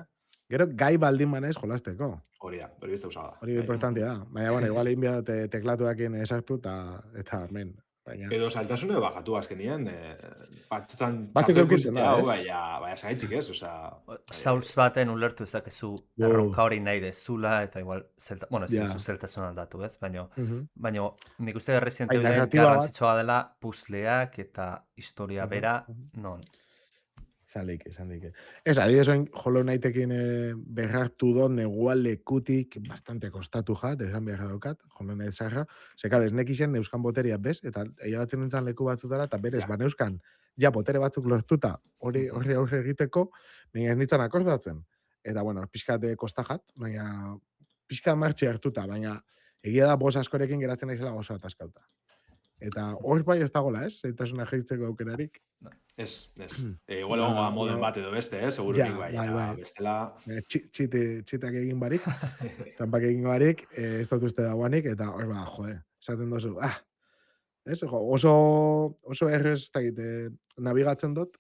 C: Gero, gai baldin manez jolasteko.
E: Hori da, hori beste usada.
C: Hori importantia da. Baina, bueno, igual egin behar teklatuakin esartu eta men.
E: Edo saltasune bajatu azkenien, batzutan
C: batzuk eukitzen da, ez?
E: Baina zaitzik ez, oza...
D: Sauls baten ulertu ezakezu erronka hori nahi dezula, eta igual, bueno, ez duzu zeltasun aldatu, ez? Baina nik uste Resident Evilen garrantzitsua dela puzleak eta historia bera, non?
C: Esan leike. Ez, adibidez oin, Hollow Knightekin berrartu do negual lekutik bastante kostatu jat, esan behar daukat, Hollow Knight zarra. Ze, karo, ez nekixen neuskan boteria bez, eta egatzen nintzen leku batzutara, eta berez, ba neuskan, ja, botere batzuk lortuta, hori aurre egiteko, baina ez nintzen akordatzen. Eta, bueno, pixkat kosta jat, baina pixkat martxe hartuta, baina egia da bos askorekin geratzen naizela oso ataskauta. Eta hor bai ez dagoela, ez? Zeitasuna jeitzeko aukerarik.
E: Ez. Igual egongo moden bat edo beste, segururik bai. Bestela...
C: Txitak egin barik, tampak egin barik, ez dut uste dagoanik, eta hor ba, jode, esaten dozu, ez? Oso errez, ez dakit, nabigatzen dut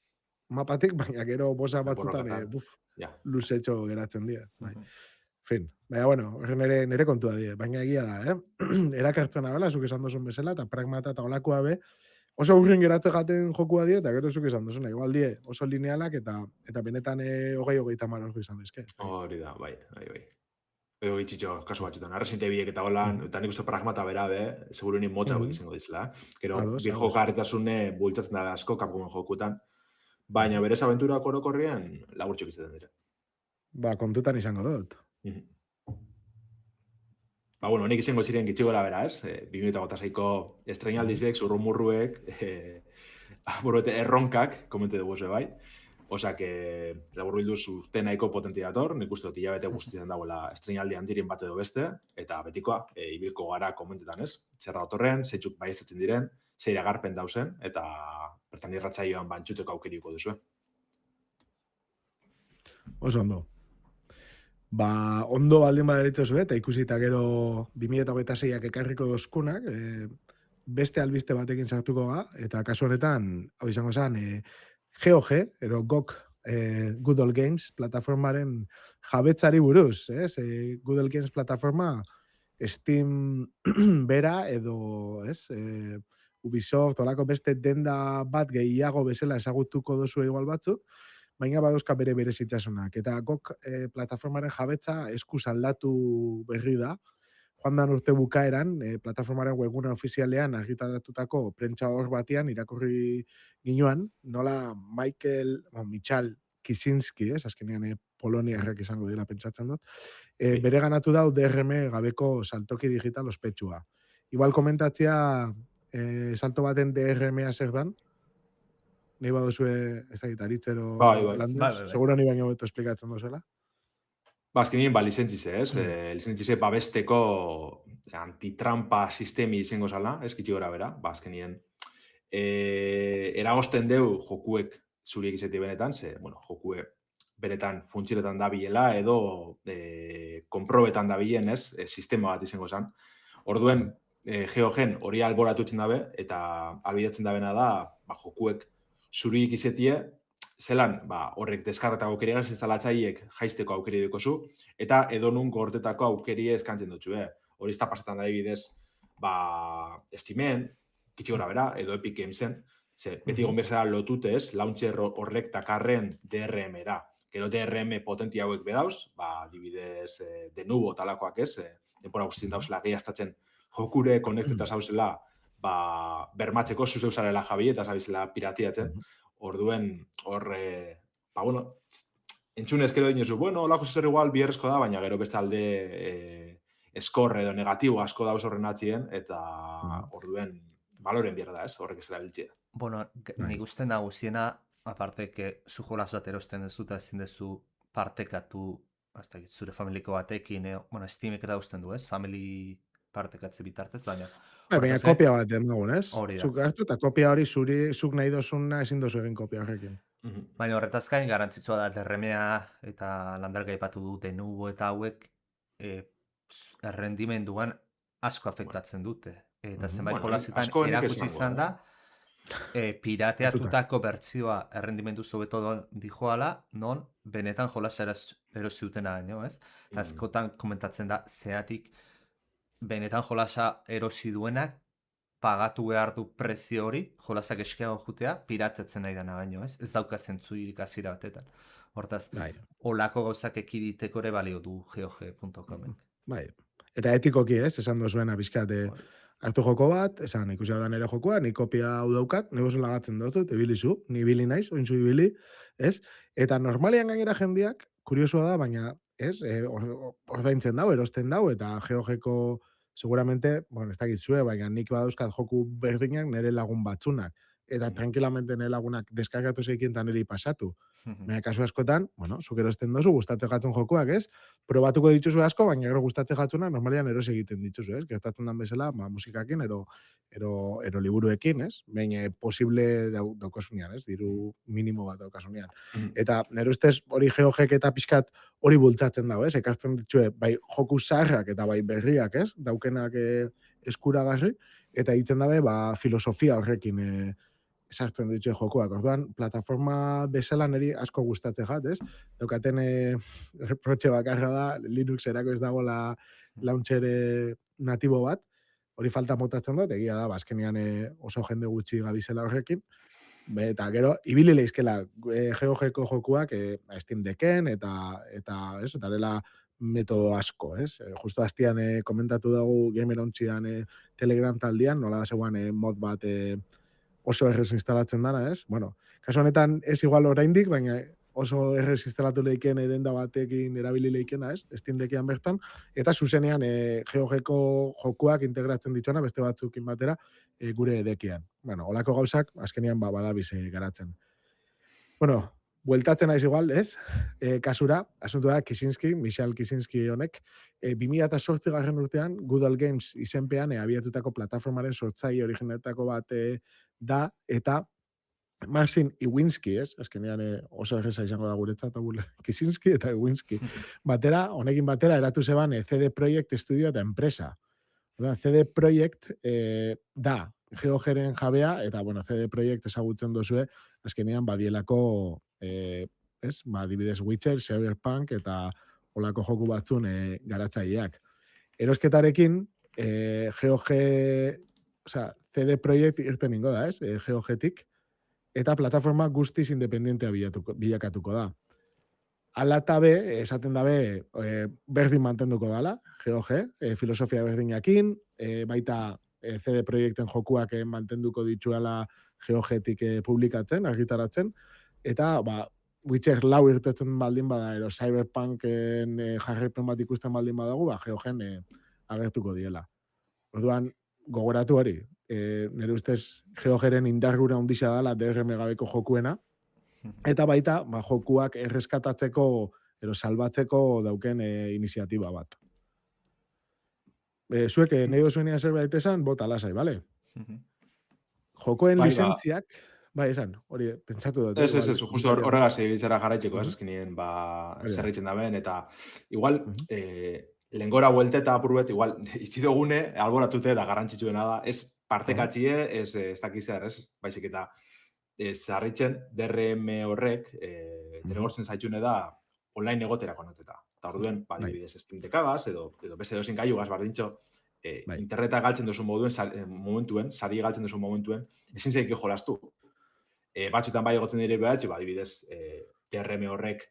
C: mapatik, baina gero bosa batzutan,
E: Borrokatan. Ja.
C: luzetxo geratzen dira. Bai.
D: Mhm.
C: Fin, baina, bueno, nire kontua die, baina egia da, erakartzen abela, zuk esan duzun bezala, eta pragmata eta olakoa be, oso urrin geratze jaten jokua die, eta gero zuk esan duzuna, igual die, oso linealak, eta benetan 20-30 ordu izan dizke.
E: Hori da, bai. Edo itxitxo, kasu batzutan, Resident Evilek eta holan, eta nik uste pragmata bera, seguru ni motza hauek izango dizela. Gero,
C: Ados,
E: bir jokaretasune bultzatzen da asko Capcomen jokutan, baina berez abenturak orokorrean laburtxok izaten dira.
C: Ba, kontutan izango dut.
E: Ba, bueno, nik izango ziren gitxi gora bera, ez? 2006ko estrenaldizek, zurrumurruek, erronkak, komente dugu ze bai. Osa, labur bilduz urte nahiko potenti dator, nik uste dut hilabete guztietan dagoela estrenaldi handiren bat edo beste, eta betikoa, ibilko gara komentetan, ez? Zer datorren, zeitzuk baiestatzen diren, zeira garpen dauzen, eta bertan irratsaioan bantxuteko aukeriko duzu.
C: Oso ondo. Ba, ondo baldin baderitzozu, eta ikusita gero 2026ak ekarriko dozkunak, beste albiste batekin sartuko ga, eta kasu honetan, hau izango zen, GOG, ero GOG, Good Old Games plataformaren jabetzari buruz, ez? Good Old Games plataforma Steam bera edo, ez? Ubisoft, olako beste denda bat gehiago bezala ezagutuko duzu igual batzuk, baina baduzka bere zitasuna. Eta GOG plataformaren jabetza eskuz aldatu berri da, joan dan urte bukaeran, plataformaren webgune ofizialean argitaratutako prentsa hor batean irakurri ginoan, nola Michal Kisinski, azkenean poloniarrak izango dira pentsatzen dut, bere ganatu dau DRM gabeko saltoki digital ospetsua. Igual komentatzea salto baten DRM-a zer dan, nahi baduzue, ez da, gitaritzero landez, seguro ni baino beto esplikatzen dozela.
E: Ba, azkenien, lizentzize, ez? Lizentzize babesteko antitrampa sistemi izango zala, ez kitxi gora bera, ba, azkenien. Eragosten deu jokuek zuriek izati benetan, bueno, jokue benetan funtzionetan dabilela edo konprobetan dabilen, ez? Sistema bat izango zan. Orduen, GOGen hori alboratu etzen dabe, eta albidatzen dabena da, ba, jokuek zuriek izatie, zelan, horrek deskarretako aukeria instalatzaileek jaisteko aukeri dukozu, eta edonun gortetako aukerie eskantzen dutxu. Hori ez da pasetan adibidez, Steamen, kitxi gora bera, edo Epic Gamesen, beti gonberzera lotutez, launcher horrek takarren DRM-era. Gero DRM potenti hauek bedauz, adibidez, denubo talakoak ez, denpora guztien dauzela gehiaztatzen jokure konekteta zauzela, bermatzeko zuzeu zarela jabi eta zabizela piratiatzen. Orduen, bueno, entzunez gero dinozu, bueno, olako zer igual bierrezko da, baina gero beste alde eskorre edo negatibo asko dauz horren atzien, eta orduen baloren bierda ez, horrek ez erabiltzea.
D: Bueno, nik uste nagusiena, aparte que zu jolaz bat erosten duzu eta ezin duzu partekatu, zure familiko batekin, bueno, Steamek eta usten du, ez? Family partekatze bitartez, baina...
C: Baina kopia bat emagun, ez?
D: Hori da.
C: Zuk hartu eta kopia hori zuk nahi dozuna ezin dozu egin kopia horrekin.
D: Baina horretaz gain garantzitsua da DRM-a eta landarga aipatu du denubo eta hauek errendimenduan asko afektatzen dute. Eta zenbait jolasetan erakutsi izan da, pirateatutako bertsioa errendimendu zobeto dijoala, non benetan jolasa erosi dutena baino, ez? Eta askotan komentatzen da, zeatik benetan jolasa erosi duenak pagatu behar du prezio hori, jolasak eskiago jutea, piratetzen nahi dana baino, ez? Ez dauka zentzurik hasiera batetan. Hortaz, olako gauzak ekiditeko ere balio du GOG.com.
C: Bai, eta etikoki ez, esan dozuena bizkat, hartu joko bat, esan ikusi hau da nire jokoa, ni kopia hau daukat, ni bosun lagatzen dut, ebilizu, ni ibili naiz, ointzu ibili, ez? Eta normalian gainera jendiak, kuriosua da, baina, ez, ordaintzen dau, erosten dau, eta GOG-ko seguramente, bueno, ez dakitzue, baina nik badauzkat joku berdinak nire lagun batzunak, eta tranquilamente nire lagunak deskargatu zeikin eta niri pasatu. Baina kasu askotan, bueno, zuk erosten dozu, gustatze jatzen jokoak, ez? Probatuko dituzu asko, baina gero gustatze jatzunak normalian eros egiten dituzu, ez? Gertatzen dan bezala, musikakin, ero liburuekin, ez? Baina posible daukasunean, ez? Diru minimo bat daukasunean. Eta nire ustez hori GOG eta pixkat hori bultzatzen dago, ez? Ekartzen ditue, bai joku zaharrak eta bai berriak, ez? Daukenak eskuragarri, eta egiten dabe, filosofia horrekin sartzen ditu jokuak. Orduan, plataforma bezala niri asko gustatzen jat, ez? Daukaten reprotxe bakarra da, Linux erako ez dagoela launcher natibo bat, hori falta motatzen dut, egia da, azkenean oso jende gutxi gabizela horrekin, eta gero, ibili leizkela GOG-ko jokuak Steam Decken, eta ez, eta dela metodo asko, ez? Justo hastian komentatu dugu Gamerontxian Telegram taldean, nola da zegoan mod bat oso errez instalatzen dana, ez? Bueno, kasu honetan ez igual oraindik, baina oso errez instalatu lehiken denda batekin erabili leikena, ez? Steam Deckean bertan, eta zuzenean GOG-ko jokuak integratzen dituena beste batzukin batera gure dekean. Bueno, olako gauzak azkenean badabiz garatzen. Bueno, bueltatzen naiz igual, ez? Kasura, asuntu da Michal Kisinski honek, 2008 garren urtean Good Games izenpean abiatutako plataformaren sortzaile originetako bat da, eta Marcin Iwinski, ez? Azkenean oso erreza izango da guretzat, Kisinski eta Iwinski. Honekin batera, eratu zeban CD Projekt Studio eta enpresa. CD Projekt da GOG-ren jabea, eta bueno, CD Projekt ezagutzen dozue, azkenean badielako, adibidez Witcher, Cyberpunk, eta olako joku batzun garatzaileak. Erosketarekin, GOG, CD Projekt irten ingo da, ez? GOG-tik, eta plataforma guztiz independentea bilakatuko da. Ala eta esaten dabe, berdin mantenduko dala, GOG, filosofia berdinakin, baita CD Projekten jokuak mantenduko dituela GOG-tik publikatzen, argitaratzen, eta Witcher 4 irtetzen baldin bada, ero Cyberpunken jarraipen bat ikusten baldin badago, GOG-en agertuko diela. Orduan, gogoratu hori, nire ustez GOG-ren indargura ondisa dala DRM gabeko jokuena, eta baita jokuak erreskatatzeko, salbatzeko dauken iniziatiba bat. Zuek, nahi dozuenean zerbait esan, bota lasai, bale? Jokoen lizentziak, esan, hori, pentsatu dut.
E: Ez, justo horregaz ibiltzera jarraitzeko, eskinien, zerritzen daben, eta igual, lehengora huelte eta apurbet, igual, itxidogune, alboratute da garrantzitsuena da, ez partekatxie, ez dakizar, ez? Baizik eta, zarritzen, DRM horrek, derogortzen zaitxune da, online egotera konoteta. Eta orduen, adibidez, Steam Deckagaz, edo beste dozin gaiugaz, bardintxo, interneta galtzen duzu momentuen, sari galtzen duzu momentuen, ezin zeik jolastu. Batzutan bai egotzen dire behatxe, adibidez, DRM horrek,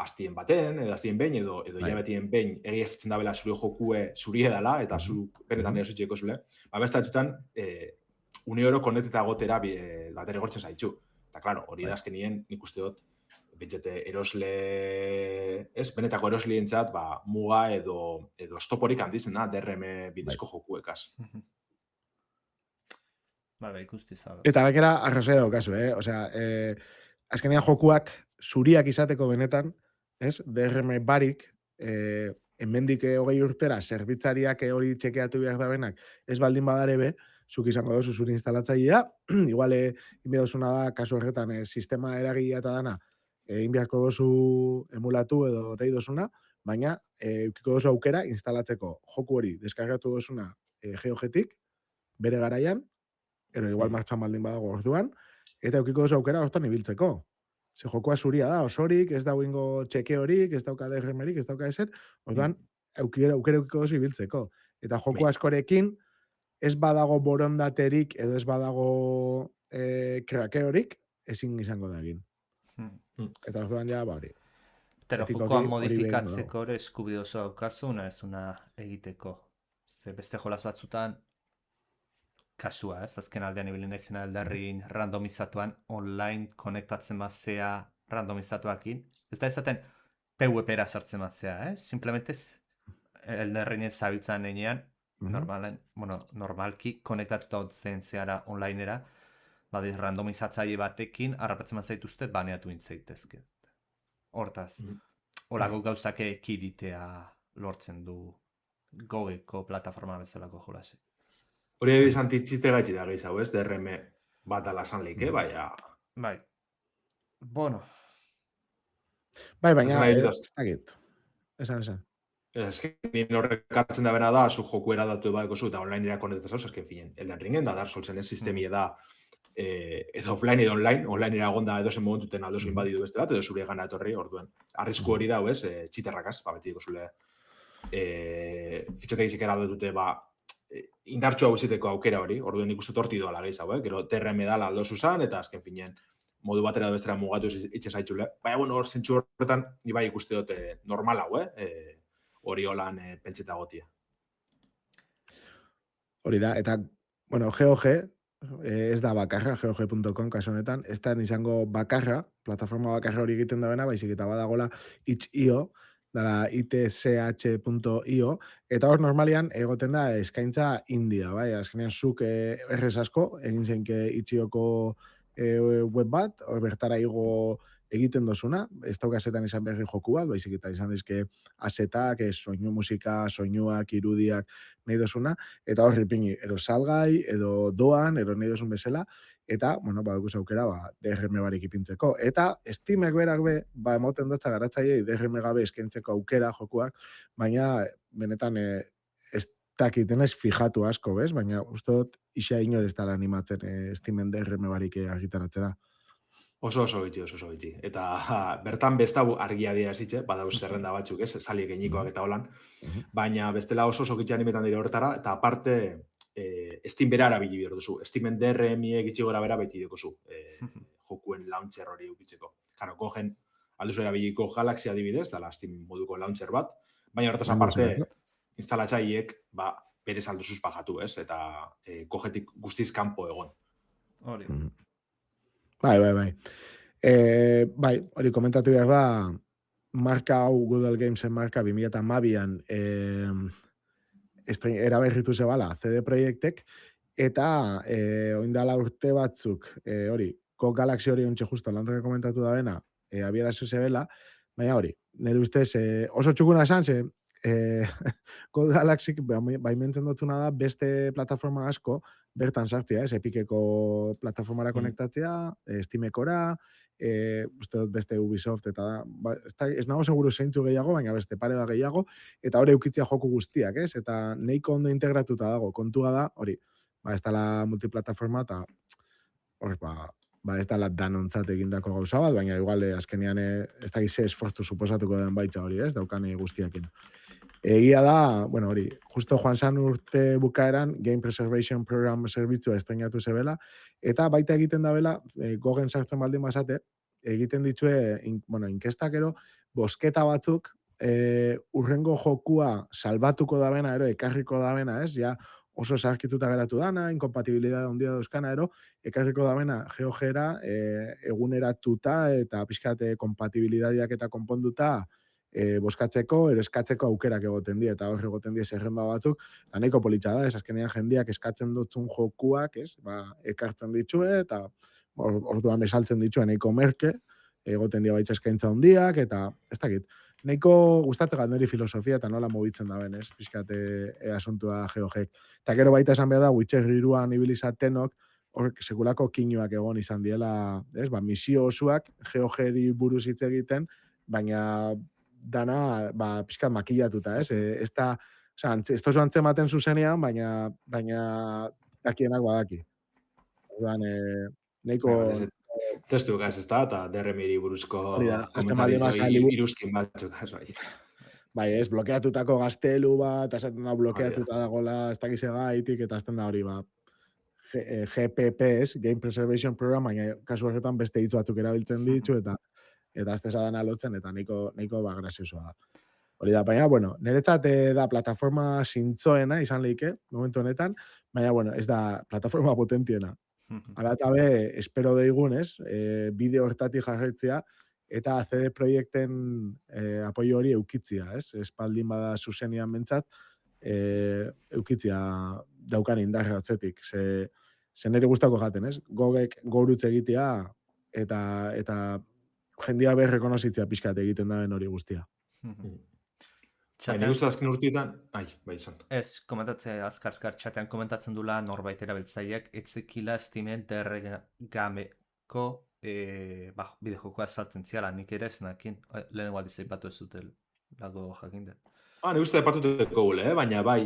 E: hastien baten, edo hastien behin, edo hilabetien behin, egiaztzen dabela zure jokue zurie dela, eta zu benetan erosutxeko zule. Beste batzutan, une oro koneteta gotera batere gortzen zaitxu. Eta, klaro, hori da azkenien nik uste dut, bentsete erosle, benetako eroslientzat, muga edo estoporik handizen da, DRM bidezko jokuekaz.
D: Ikusti zago.
C: Eta gainera, arrazoi daukazu, Osea, azkenean jokuak zuriak izateko benetan, DRM barik, hemendik 20 urtera, zerbitzariak hori txekeatu behar da benak, ez baldin badarebe, zuk izango dozu zure instalatzailea, igual, inbidozuna da, kasu horretan, sistema eragilea eta dana, inbiarko dozu emulatu edo nahi dozuna, baina eukiko dozu aukera instalatzeko joku hori deskargatu dozuna GOG-tik, bere garaian, ero igual martxan baldin badago orduan, eta eukiko dozu aukera hortan ibiltzeko. Ze jokua zuria da, osorik, ez dauingo txeke horik, ez dauka DRM-erik, ez dauka ezer, orduan, aukera eukiko dozu ibiltzeko. Eta joku askorekin, ez badago borondaterik, edo ez badago krakeorik, ezin izango da egin. Eta orduan ja, hori.
D: Pero jokoa modifikatzeko ere eskubide oso daukazu, una ez una egiteko. Beste jolaz batzutan, kasua, azken aldean ibilin naizena aldarrin randomizatuan, online konektatzen mazea randomizatuakin. Ez da ezaten PvP-era sartzen mazea, simplemente eldarrinen zabiltzan enean, normalki konektatuta hotzen zeara onlinera, randomizatzaile batekin, harrapatzen mazaituzte, baneatu intzaitezke. Hortaz, olako gauzak ekiditea lortzen du GOG-eko plataforma bezalako jolasek.
E: Hori ebizan titxiste gaitxi da gehiago, ez? DRM bat alasan leike, baina...
D: Bai. Bueno.
C: Bai, baina, ez dakit. Esan.
E: Azken horrek hartzen da bena da, zu joku eradatu badeko zu, eta online konektatzen zauz, azken finen, Elden Ringen, da Dark Soulsen sistemie da, edo offline edo online egonda edozen momentuten aldozu inbadidu beste bat, edo zure gana etorri, orduen. Arrisku hori da, ez, txiterrakaz, beti diko zule, fitxategizik eradutute, indartxo hau iziteko aukera hori, orduen ikustu torti doala gehiz hau, gero TRM dala aldozu zan, eta azken finen, modu batera edo bestera mugatu itxe zaitzule. Baina, bueno, hor zentsu horretan, bai ikuste dute normal hau, hori holan pentseta gotia.
C: Hori da, eta, bueno, GOG, ez da bakarra, GOG.com kasu honetan, ez da izango bakarra, plataforma bakarra hori egiten da bena, baizik eta badagola itch.io, dara itch.io, eta hor normalian egoten da eskaintza india, bai, azkenean zuk errez asko, egin zenke itch.ioko web bat, hor bertara igo egiten dozuna, ez daukazetan izan berri joku bat, baizik eta izan dizke asetak, soinu musika, soinuak, irudiak, nahi dozuna, eta horri ipini, ero salgai, edo doan, ero nahi dozun bezala, eta, bueno, badukuz aukera, DRM barik ipintzeko. Eta Steamek berak be, emoten dutza garatzaiei DRM gabe eskaintzeko aukera jokuak, baina benetan ez dakiten ez fijatu asko, bez? Baina uste dut isa inor ez dara animatzen Steamen DRM barik argitaratzera.
E: Oso bitxi. Eta bertan bestabu argia dira zitze, badauz zerrenda batzuk, ez, sali genikoak eta holan, baina bestela oso gitxi animetan dira horretara, eta aparte Steam bera erabili behar duzu. Steamen DRM-iek itxi gora bera beti dekozu jokuen launcher hori ukitzeko. Karo, kogen alduzu erabiliko Galaxy adibidez, dala Steam moduko launcher bat, baina horretaz aparte instalatzaileek berez alduzuz bajatu, ez, eta kogetik guztiz kanpo egon.
D: Hori.
C: Bai. Hori komentatu behar da, marka hau Google Gamesen marka 2012an eraberritu zebala CD Projektek, eta oindala urte batzuk, hori, Go Galaxy hori ontxe justo lantzak komentatu da bena, abierazu zebela, baina hori, nire ustez oso txukuna esan, ze Go Galaxy baimentzen dutzuna da beste plataforma asko bertan sartzea, Epiceko plataformara konektatzea, Steamekora, uste dut beste Ubisoft, eta ez nago seguru zeintzu gehiago, baina beste pare da gehiago, eta hori eukitzia joku guztiak, ez? Eta nahiko ondo integratuta dago, kontua da, hori, ez dala multiplataforma, eta hori, ez dala danontzat egindako gauza bat, baina igual azkenean ez da gize esfortu suposatuko den baitza hori, ez? Daukan guztiakin. Egia da, bueno, hori, justo joan zan urte bukaeran Game Preservation Program zerbitzua estrenatu zebela, eta baita egiten da bela, gogen sartzen baldin bazate, egiten ditue, inkestakero, bosketa batzuk, urrengo jokua salbatuko da bena, ekarriko da bena, ez? Ja, oso zarkituta geratu dana, inkompatibilidad ondia dauzkana, ekarriko da bena GOG-era, eguneratuta eta pixkate kompatibilidadiak eta konponduta, boskatzeko, eskatzeko aukerak egoten die, eta hor egoten die zerrenda batzuk, eta nahiko politxa da, ez azkenean jendiak eskatzen dutzun jokuak, ez, ekartzen ditue, eta orduan besaltzen ditue nahiko merke, egoten die baitza eskaintza hondiak, eta ez dakit, nahiko gustatzegat niri filosofia eta nola mugitzen da ben, ez, pixkate asuntua GOG-ek. Eta gero baita esan behar da, Witcher 3-an ibilizatenok, hor sekulako kinuak egon izan diela, ez, misio osoak GOG-eri buruz hitz egiten, baina dana, pixkat makillatuta, ez? Ez da, ez tozu antzematen zuzenean, baina dakienak badaki. Orduan, nahiko...
E: Testu gaz, ez da, eta DRM-iri buruzko
C: komentari
E: iruzkin batzuk.
C: Bai, ez, blokeatutako gaztelu bat, esaten da blokeatuta dagoela, ez dakize gaitik, eta azten da hori, GPPs, Game Preservation Program, baina kasu horretan beste hitz batzuk erabiltzen ditu, eta azte zadan alotzen, eta nahiko graziosoa da. Hori da, baina, bueno, niretzat da plataforma zintzoena izan lehike, momentu honetan, baina, bueno, ez da plataforma potentiena. Hala eta be, espero deigun, ez, bideo hortatik jarraitzea, eta CD Projekten apoio hori eukitzia, ez, espaldin bada zuzenian bentsat, eukitzia daukan indarra atzetik. Ze nire guztako jaten, ez, gogek gorutz egitea, eta jendia behar rekonozitzea pixkat egiten daben hori guztia.
E: Baina guztu azken urtietan, bai izan.
D: Ez, komentatzea azkar txatean komentatzen dula norbait erabiltzaileak, etzekila Steamen DRM-gameko bideojokoa saltzen ziala, nik ere ez nakin, lehenengo aldiz aipatu ez dute lago jakindet.
E: Nik uste depatutuko gule, baina bai,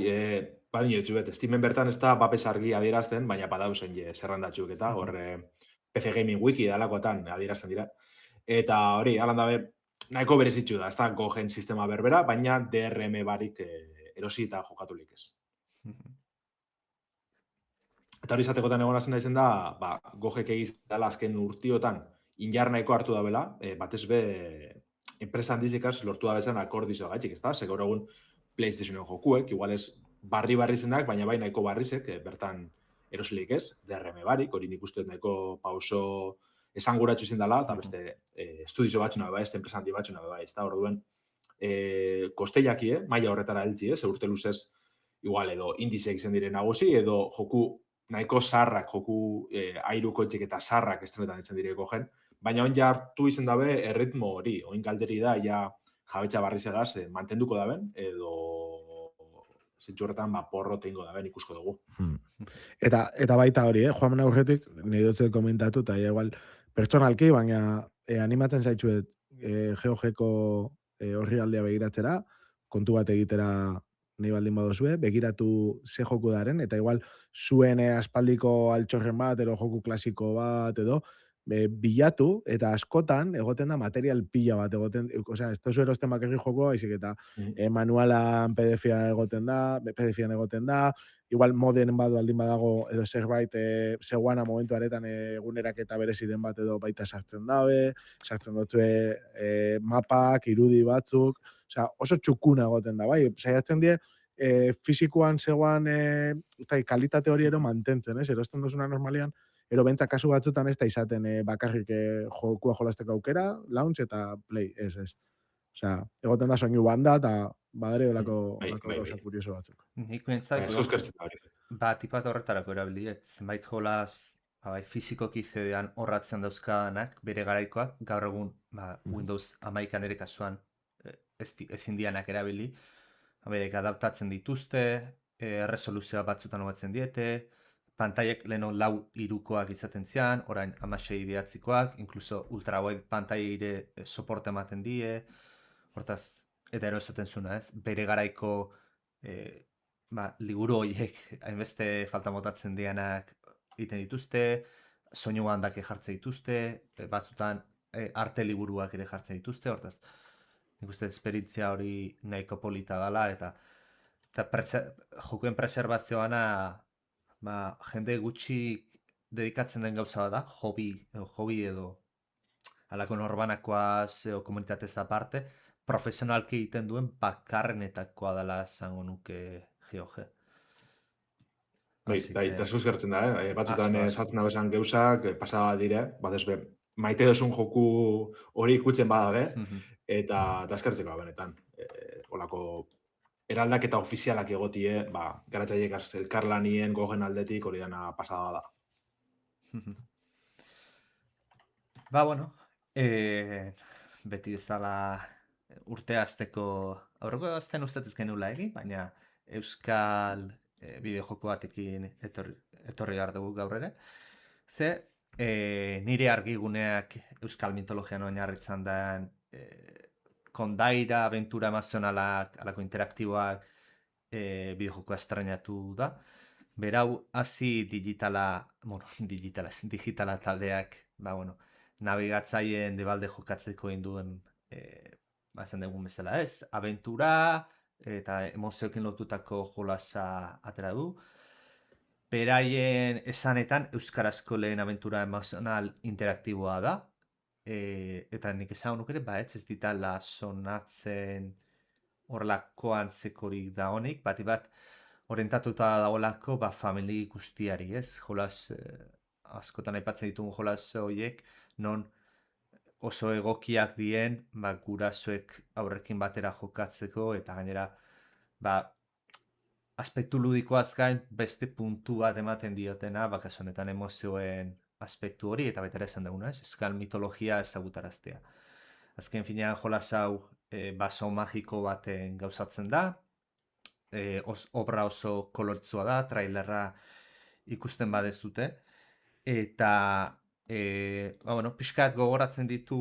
E: bai, Steamen bertan ez da babes argi adierazten, baina badauzen zerrandatxuk eta hor PC Gaming Wiki dalakoetan adierazten dira. Eta hori, alan dabe, nahiko berezitxu da, ez da gogen sistema berbera, baina DRM barik erosi eta jokatulik ez. Eta hori izatekotan egon hazen naizen da, gogek egiz dela azken urtiotan injar nahiko hartu da bela, batez be enpresa handizikaz lortu da bezan akordizo gaitxik, ez da? Ze gaur egun PlayStationen jokuek, igual ez barri zenak, baina bai nahiko barrizek, bertan erosilik ez, DRM barik, hori nik uste nahiko pauso esanguratxo izin dela, eta beste estudizo batxuna beba, ez enpresa handi batxuna beba, ez da? Hor duen, kosteiaki, maila horretara heltzi, ez? Urte luzez, igual edo indizeak izan diren nagusi, edo joku nahiko sarrak, joku airuko etxek eta sarrak estrenetan ditzen direko gen, baina oin hartu izan dabe erritmo hori, oin galderi da, ja jabetxa barrizegaz mantenduko daben, edo zentsu horretan porro teingo daben ikusko dugu.
C: Eta baita hori, Joan aurretik, nahi dut komentatu, eta igual pertsonalki, baina animatzen zaitzuet GeoGeko horri aldea begiratzera, kontu bat egitera nahi baldin badozue, begiratu ze joku daren, eta igual zuen aspaldiko altxorren bat, edo joku klasiko bat, edo bilatu, eta askotan egoten da material pila bat, egoten, osea, ez da zu erosten bakarri jokoa, baizik eta manualan PDF-an egoten da, igual moden bat baldin badago, edo zerbait zegoana momentu aretan eguneraketa bereziren bat edo baita sartzen dabe, sartzen dutue mapak, irudi batzuk, osea, oso txukuna egoten da, bai, saiatzen die, fisikoan zegoan kalitate hori ero mantentzen, ez? Erosten duzuna normalian, ero bentzak kasu batzutan ez da izaten bakarrik jokua jolasteko aukera, launch eta play, ez. Osea, egoten da soinu banda eta badare olako gauza kurioso batzuk.
D: Nik bentzak, tipat horretarako erabili, zenbait jolaz fizikoki CD-an horratzen dauzkadanak, bere garaikoak, gaur egun Windows 11 ere kasuan ezin dianak erabili, adaptatzen dituzte, resoluzioa batzutan hobetzen diete, pantaiek leheno 4:3koak izaten zian, orain 16:9koak, inkluso ultrawide pantaire soporte ematen die, hortaz, eta erosaten zuna, ez? Bere garaiko liburu horiek hainbeste falta motatzen dianak egiten dituzte, soinu handak jartzen dituzte, batzutan arte liburuak ere jartzen dituzte, hortaz, nik uste esperientzia hori nahiko polita dela, eta jokuen preserbazioana jende gutxi dedikatzen den gauza da, hobi edo alako norbanakoaz edo komunitatez aparte, profesionalki egiten duen bakarrenetakoa dela esango nuke GeoG.
E: Bai, eta zuz gertzen da, batzutan saltzen da bezan gauzak, pasada dire, badezbe, maite dozun joku hori ikutzen badabe, eta eskertzeko benetan. Olako eraldaketa ofizialak egotie, garatzaiek elkarlanien gogen aldetik hori dana pasada da.
D: Bueno, beti bezala urte azteko, aurreko azten ustatez genula egin, baina euskal bideojoko batekin etorri behar dugu gaur ere. Ze, nire argiguneak euskal mitologian oinarritzen den kondaira, aventura emazionalak, alako interaktiboak bideojokoa estrenatu da. Berau, hasi digitala taldeak, nabigatzaien debalde jokatzeko induen esan dugun bezala ez, aventura eta emozioekin lotutako jolasa atera du. Beraien esanetan euskarazko lehen aventura emozional interaktiboa da, eta nik esan honuk ere, ez ditala sonatzen horrelako antzekorik da honik, bat orientatuta dagoelako famili guztiari, ez? Jolas, askotan aipatzen ditugu jolas horiek, non oso egokiak dien, gurasoek aurrekin batera jokatzeko, eta gainera, aspektu ludikoaz gain beste puntu bat ematen diotena, kasu honetan emozioen aspektu hori, eta baita ere esan duguna, ez? Euskal mitologia ezagutaraztea. Azken finean jolas hau baso magiko baten gauzatzen da, obra oso koloritsua da, trailerra ikusten badezute, eta pixkat gogoratzen ditu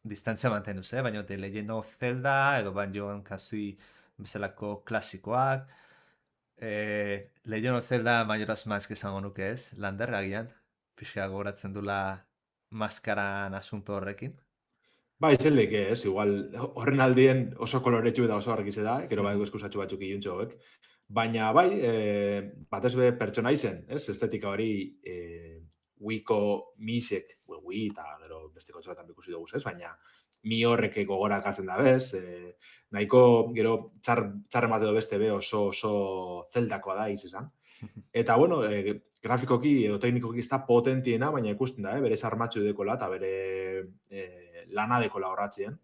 D: distantzia mantenduz, baina The Legend of Zelda edo Banjo Kazooie bezalako klasikoak. Legend of Zelda Majora's Mask esango nuke ez, Lander agian, pixka gogoratzen dula maskaran asunto horrekin.
E: Bai, zelik ez, igual horren aldien oso koloretsu eta oso argize da, gero bai eskusatxo batzuk iluntxo hauek. Baina bai, batez be pertsona izen, ez? Estetika hori Wiiko misek, Wii eta gero beste kotxoetan ikusi dugu, ez? Baina mi horrek gogorak hartzen da bez, nahiko gero txarren bat edo beste be oso zeldakoa da izan. Eta bueno, grafikoki edo teknikoki ez da potentiena, baina ikusten da, bere armatxo dekola eta bere lana dekola horratzien.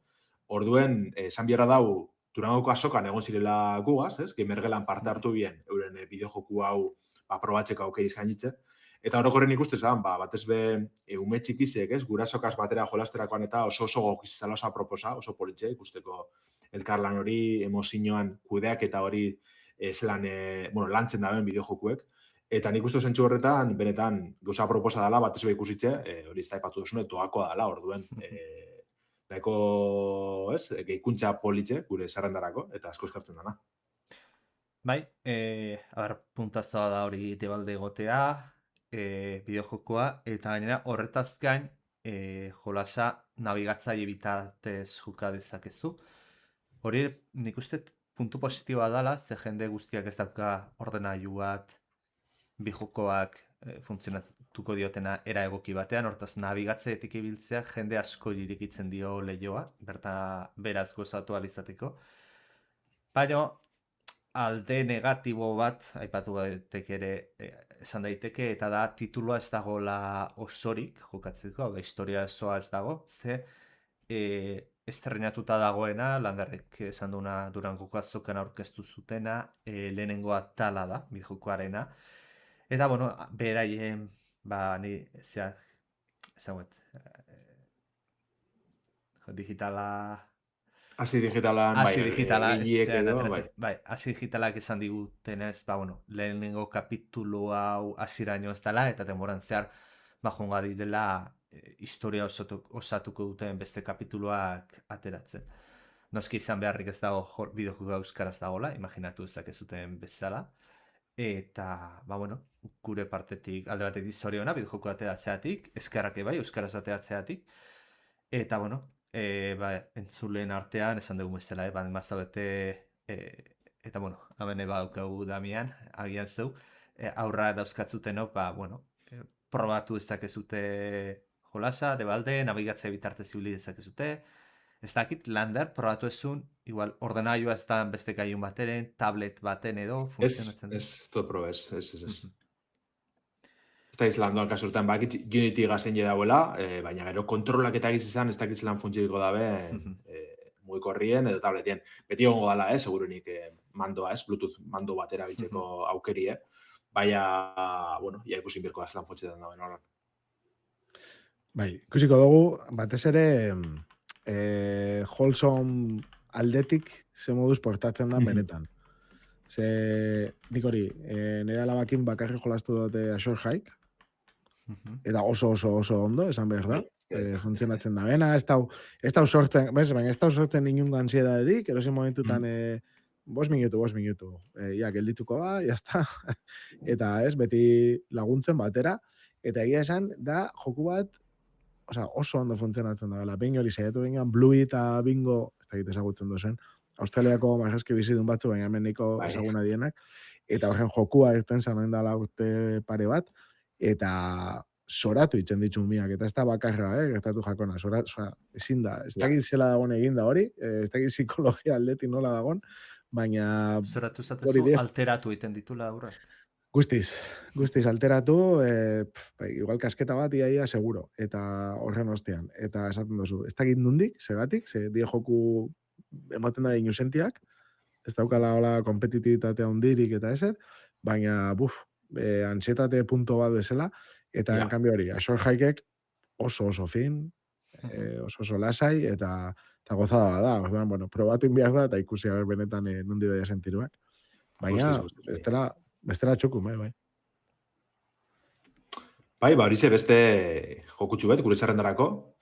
E: Orduen, esan biherra dau, Durangoko azokan egon zirela gugaz, ez? Gamergelan parte hartu bien, euren bideojoku hau probatzeko aukeriz gainitze. Eta orokorren ikusten zan, batez be ume txikizek, ez? Gurasokaz batera jolasterakoan eta oso gokizizala oso aproposa, oso politxe ikusteko elkarlan hori, emozioan kudeak eta hori zelan, lantzen daben bideojokuek. Eta nik uste zentzu horretan, benetan, gauza proposa dela, batez be ikusitze, hori ez da ipatu duzune, doakoa dela, orduen, nahiko, ez, gehikuntza politxe, gure zerrendarako, eta asko eskartzen dana.
D: Bai, puntazoa da hori debalde egotea, bideojokoa, eta gainera horretaz gain, jolasa nabigatzaile bitartez joka dezakezu. Hori nik uste puntu positiboa dela, ze jende guztiak ez dauka ordenailu bat, bijokoak funtzionatuko diotena era egoki batean, hortaz nabigatzeetik ibiltzea jende asko irikitzen dio lehioa, beraz gozatu alizateko. Baina alde negatibo bat, aipatu daiteke ere esan daiteke, eta da titulua ez dagoela osorik jokatzeko, hau da historia osoa ez dago, ze estrenatuta dagoena, Landerrek esan duena Durangoko azokan aurkeztu zutena, lehenengo atala da, bideojokoarena. Eta, bueno, beraien, ni, digitala...
E: Hasi digitalan,
D: bai, hasi digitalak esan digutenez, lehenengo kapitulu hau hasiraino ez dela, eta denboran zehar, jonga direla historia osatuko duten beste kapituluak ateratzen. Noski izan beharrik ez dago bideojokoa euskaraz dagoela, imaginatu dezakezuten bezala. Eta, gure partetik, alde batetik zoriona, bideojoko ateratzeatik, eskerrak bai, euskaraz ateratzeatik. Eta, entzuleen artean, esan dugu bezala, mazabete, eta, hemen daukagu Damian, agian zeu, aurra dauzkatzutenok, probatu ezakezute jolasa, debalde, nabigatzea bitartez ibili dezakezute. Ez dakit, Lander, probatu ezun, igual, ordenailua ez da beste gaiun bateren, tablet baten edo, funtzionatzen.
E: Ez dut proba, ez. Ez da izlandoan kasurtan, bakit Unity gazen dauela, baina gero kontrolak eta egiz izan, ez dakit zelan funtzioiko dabe, mugikorrien edo tabletien. Beti egongo dala, segurunik mandoa, Bluetooth mando batera bitzeko aukeri, baina, ja ikusin birko da zelan funtzioetan dauen horan.
C: Bai, ikusiko dugu, batez ere, wholesome aldetik ze moduz portatzen da benetan. Ze, nik hori, nire alabakin bakarri jolastu dute Ashore Hike, eta oso ondo, esan behar da, funtzionatzen da. Bena, ez dau sortzen, baina ez dau sortzen inungo ansiedadarik, erosin momentutan 5 minutu. Geldituko da, jazta. Eta ez, beti laguntzen batera, eta egia esan, da joku bat, oso ondo funtzionatzen da. Behin hori saiatu behin, Bluey eta Bingo, ez dakit ezagutzen duzen, Australiako maizazki bizidun batzu, baina hemen niko ezaguna dienak, eta horren jokua irten zanen dela urte pare bat, eta soratu itzen ditun miak, eta ez da bakarra, gertatu jakona, ezin da, ez dakit zela dagoen egin da hori, ez dakit psikologia aldetik nola dagoen, baina...
D: Zoratu zatezu, alteratu iten ditula aurra.
C: Guztiz alteratu, igual kasketa bat iaia seguro, eta horren ostean, eta esaten duzu, ez dakit nundik, segatik, ze die joku ematen da inusentiak, ez daukala hola kompetitibitatea hundirik eta ezer, baina, ansietate punto bat bezala, eta en cambio hori, Ashore Hikek oso fin, oso lasai, eta gozada da, orduan, probatu inbiak da, eta ikusi haber benetan nundi daia sentiruak. Baina, bestela txukun, bai.
E: Bai, hori ze beste jokutxu bet, gure zerrendarako.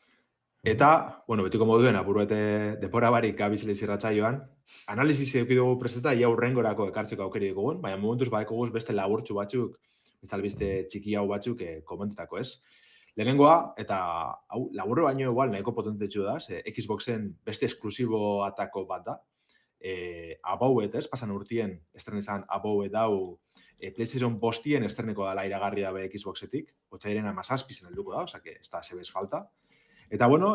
E: Eta, bueno, betiko moduen, apurbete depora barik gabizile irratsaioan, analizis eduki dugu presteta, ia urrengorako ekartzeko aukeri dugun, baina momentuz badekoguz beste laburtxu batzuk, beste txiki hau batzuk komentetako, ez? Lehenengoa, eta hau, laburro baino igual nahiko potentetxu da, Xboxen beste esklusiboatako bat da, Abowed, ez? Pasan urtien estrenizan Abowed hau PlayStation bostien estreneko dala iragarri dabe Xboxetik, otxairen 17 helduko da, osea, ez da sebez falta. Eta, bueno,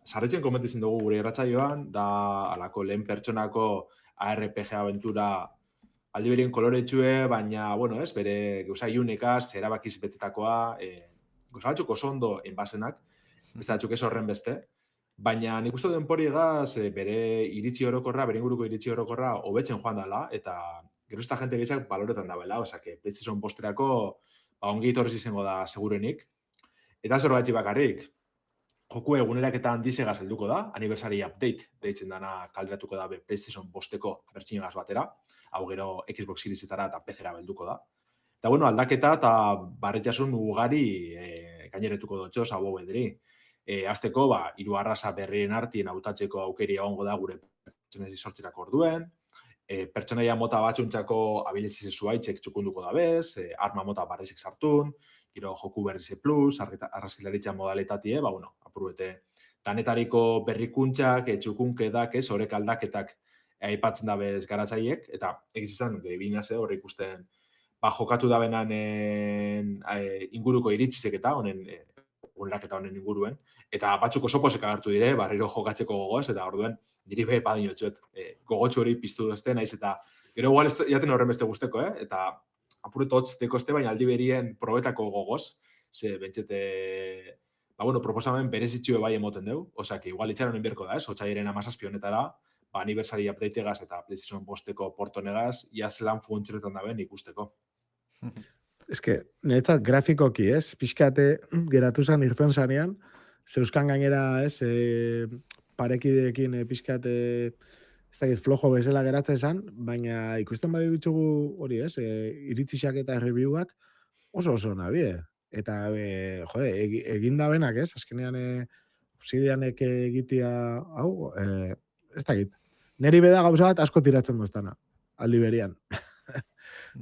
E: sarritzen komentizien dugu gure irratsaioan, da alako lehen pertsonako ARPG aventura aldi berien koloretxue, baina, bueno, ez, bere gauza iunekaz, erabakiz betetakoa, gauza batzuk oso ondo enbasenak, beste batzuk ez horren beste, baina nik uste denpori egaz, bere iritzi orokorra, bere inguruko iritzi orokorra hobetzen joan dela, eta gero esta jente gehiak baloretan dabela, osea, que PlayStation posterako ongi torrez izango da segurenik. Eta zer gaitxi bakarrik, joku egunerak handizegaz helduko da, anniversary update deitzen dana kalderatuko da PlayStation bosteko bertxinegaz batera, hau gero Xbox Seriesetara eta PC-era helduko da. Eta, bueno, aldaketa eta barretxasun ugari gaineretuko dutxoz hau bedri. Azteko, hiru arraza berrien artien hautatzeko aukeri egongo da gure pertsonezi sortzerako orduen, pertsonaia mota batxuntzako abilizise zuaitzek txukunduko da bez, arma mota barrizek sartun, gero joku berrize plus, arrazilaritza modalitatie, bueno, apurbete, danetariko berrikuntzak, txukunkedak, horrek aldaketak aipatzen dabez garatzaiek, eta egiz izan, binase horre ikusten, jokatu dabenan inguruko iritzizek eta honen honen inguruen, eta batzuk oso posek agertu dire, barriro jokatzeko gogoz, eta orduen, diri behe padinotxuet, gogotxu hori piztu duzte, naiz, eta gero igual jaten horren beste guzteko, eta apuretu hotzteko este, baina aldi berien probetako gogoz, ze bentsete, bueno, proposamen berezitxue bai emoten dugu, osea, que igual itxaron enbierko da, otxaiaren 17 honetara, anniversary updateegaz eta PlayStation bosteko portonegaz, ia zelan funtzionetan daben ikusteko.
C: Ez que, niretzat grafikoki, ez? Pixkate geratu zan irten zanean, zeuskan gainera, ez, parekideekin pixkate, ez dakit flojo bezala geratzen zan, baina ikusten badi bitzugu hori, ez, iritzixak eta reviewak oso nabie. Eta, jode, egin da benak, ez? Azkenean, Obsidianek egitea, hau, ez dakit. Neri beda gauza bat asko tiratzen doztana, aldi berian.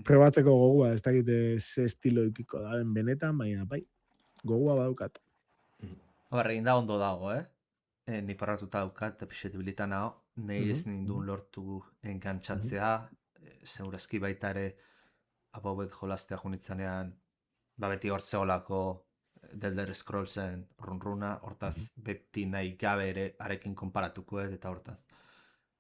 C: Probatzeko gogua, ez dakit ze estilo ikiko da benetan, baina bai, gogua badaukat.
D: Egin da ondo dago, ni parratuta daukat, pixetibilitan hau, nahi ez nindun lortu engantzatzea, zeurazki baita ere, Abowed jolaztea junitzanean, beti hortze olako The Elder Scrollsen runruna, hortaz beti nahi gabe ere arekin konparatuko eta hortaz.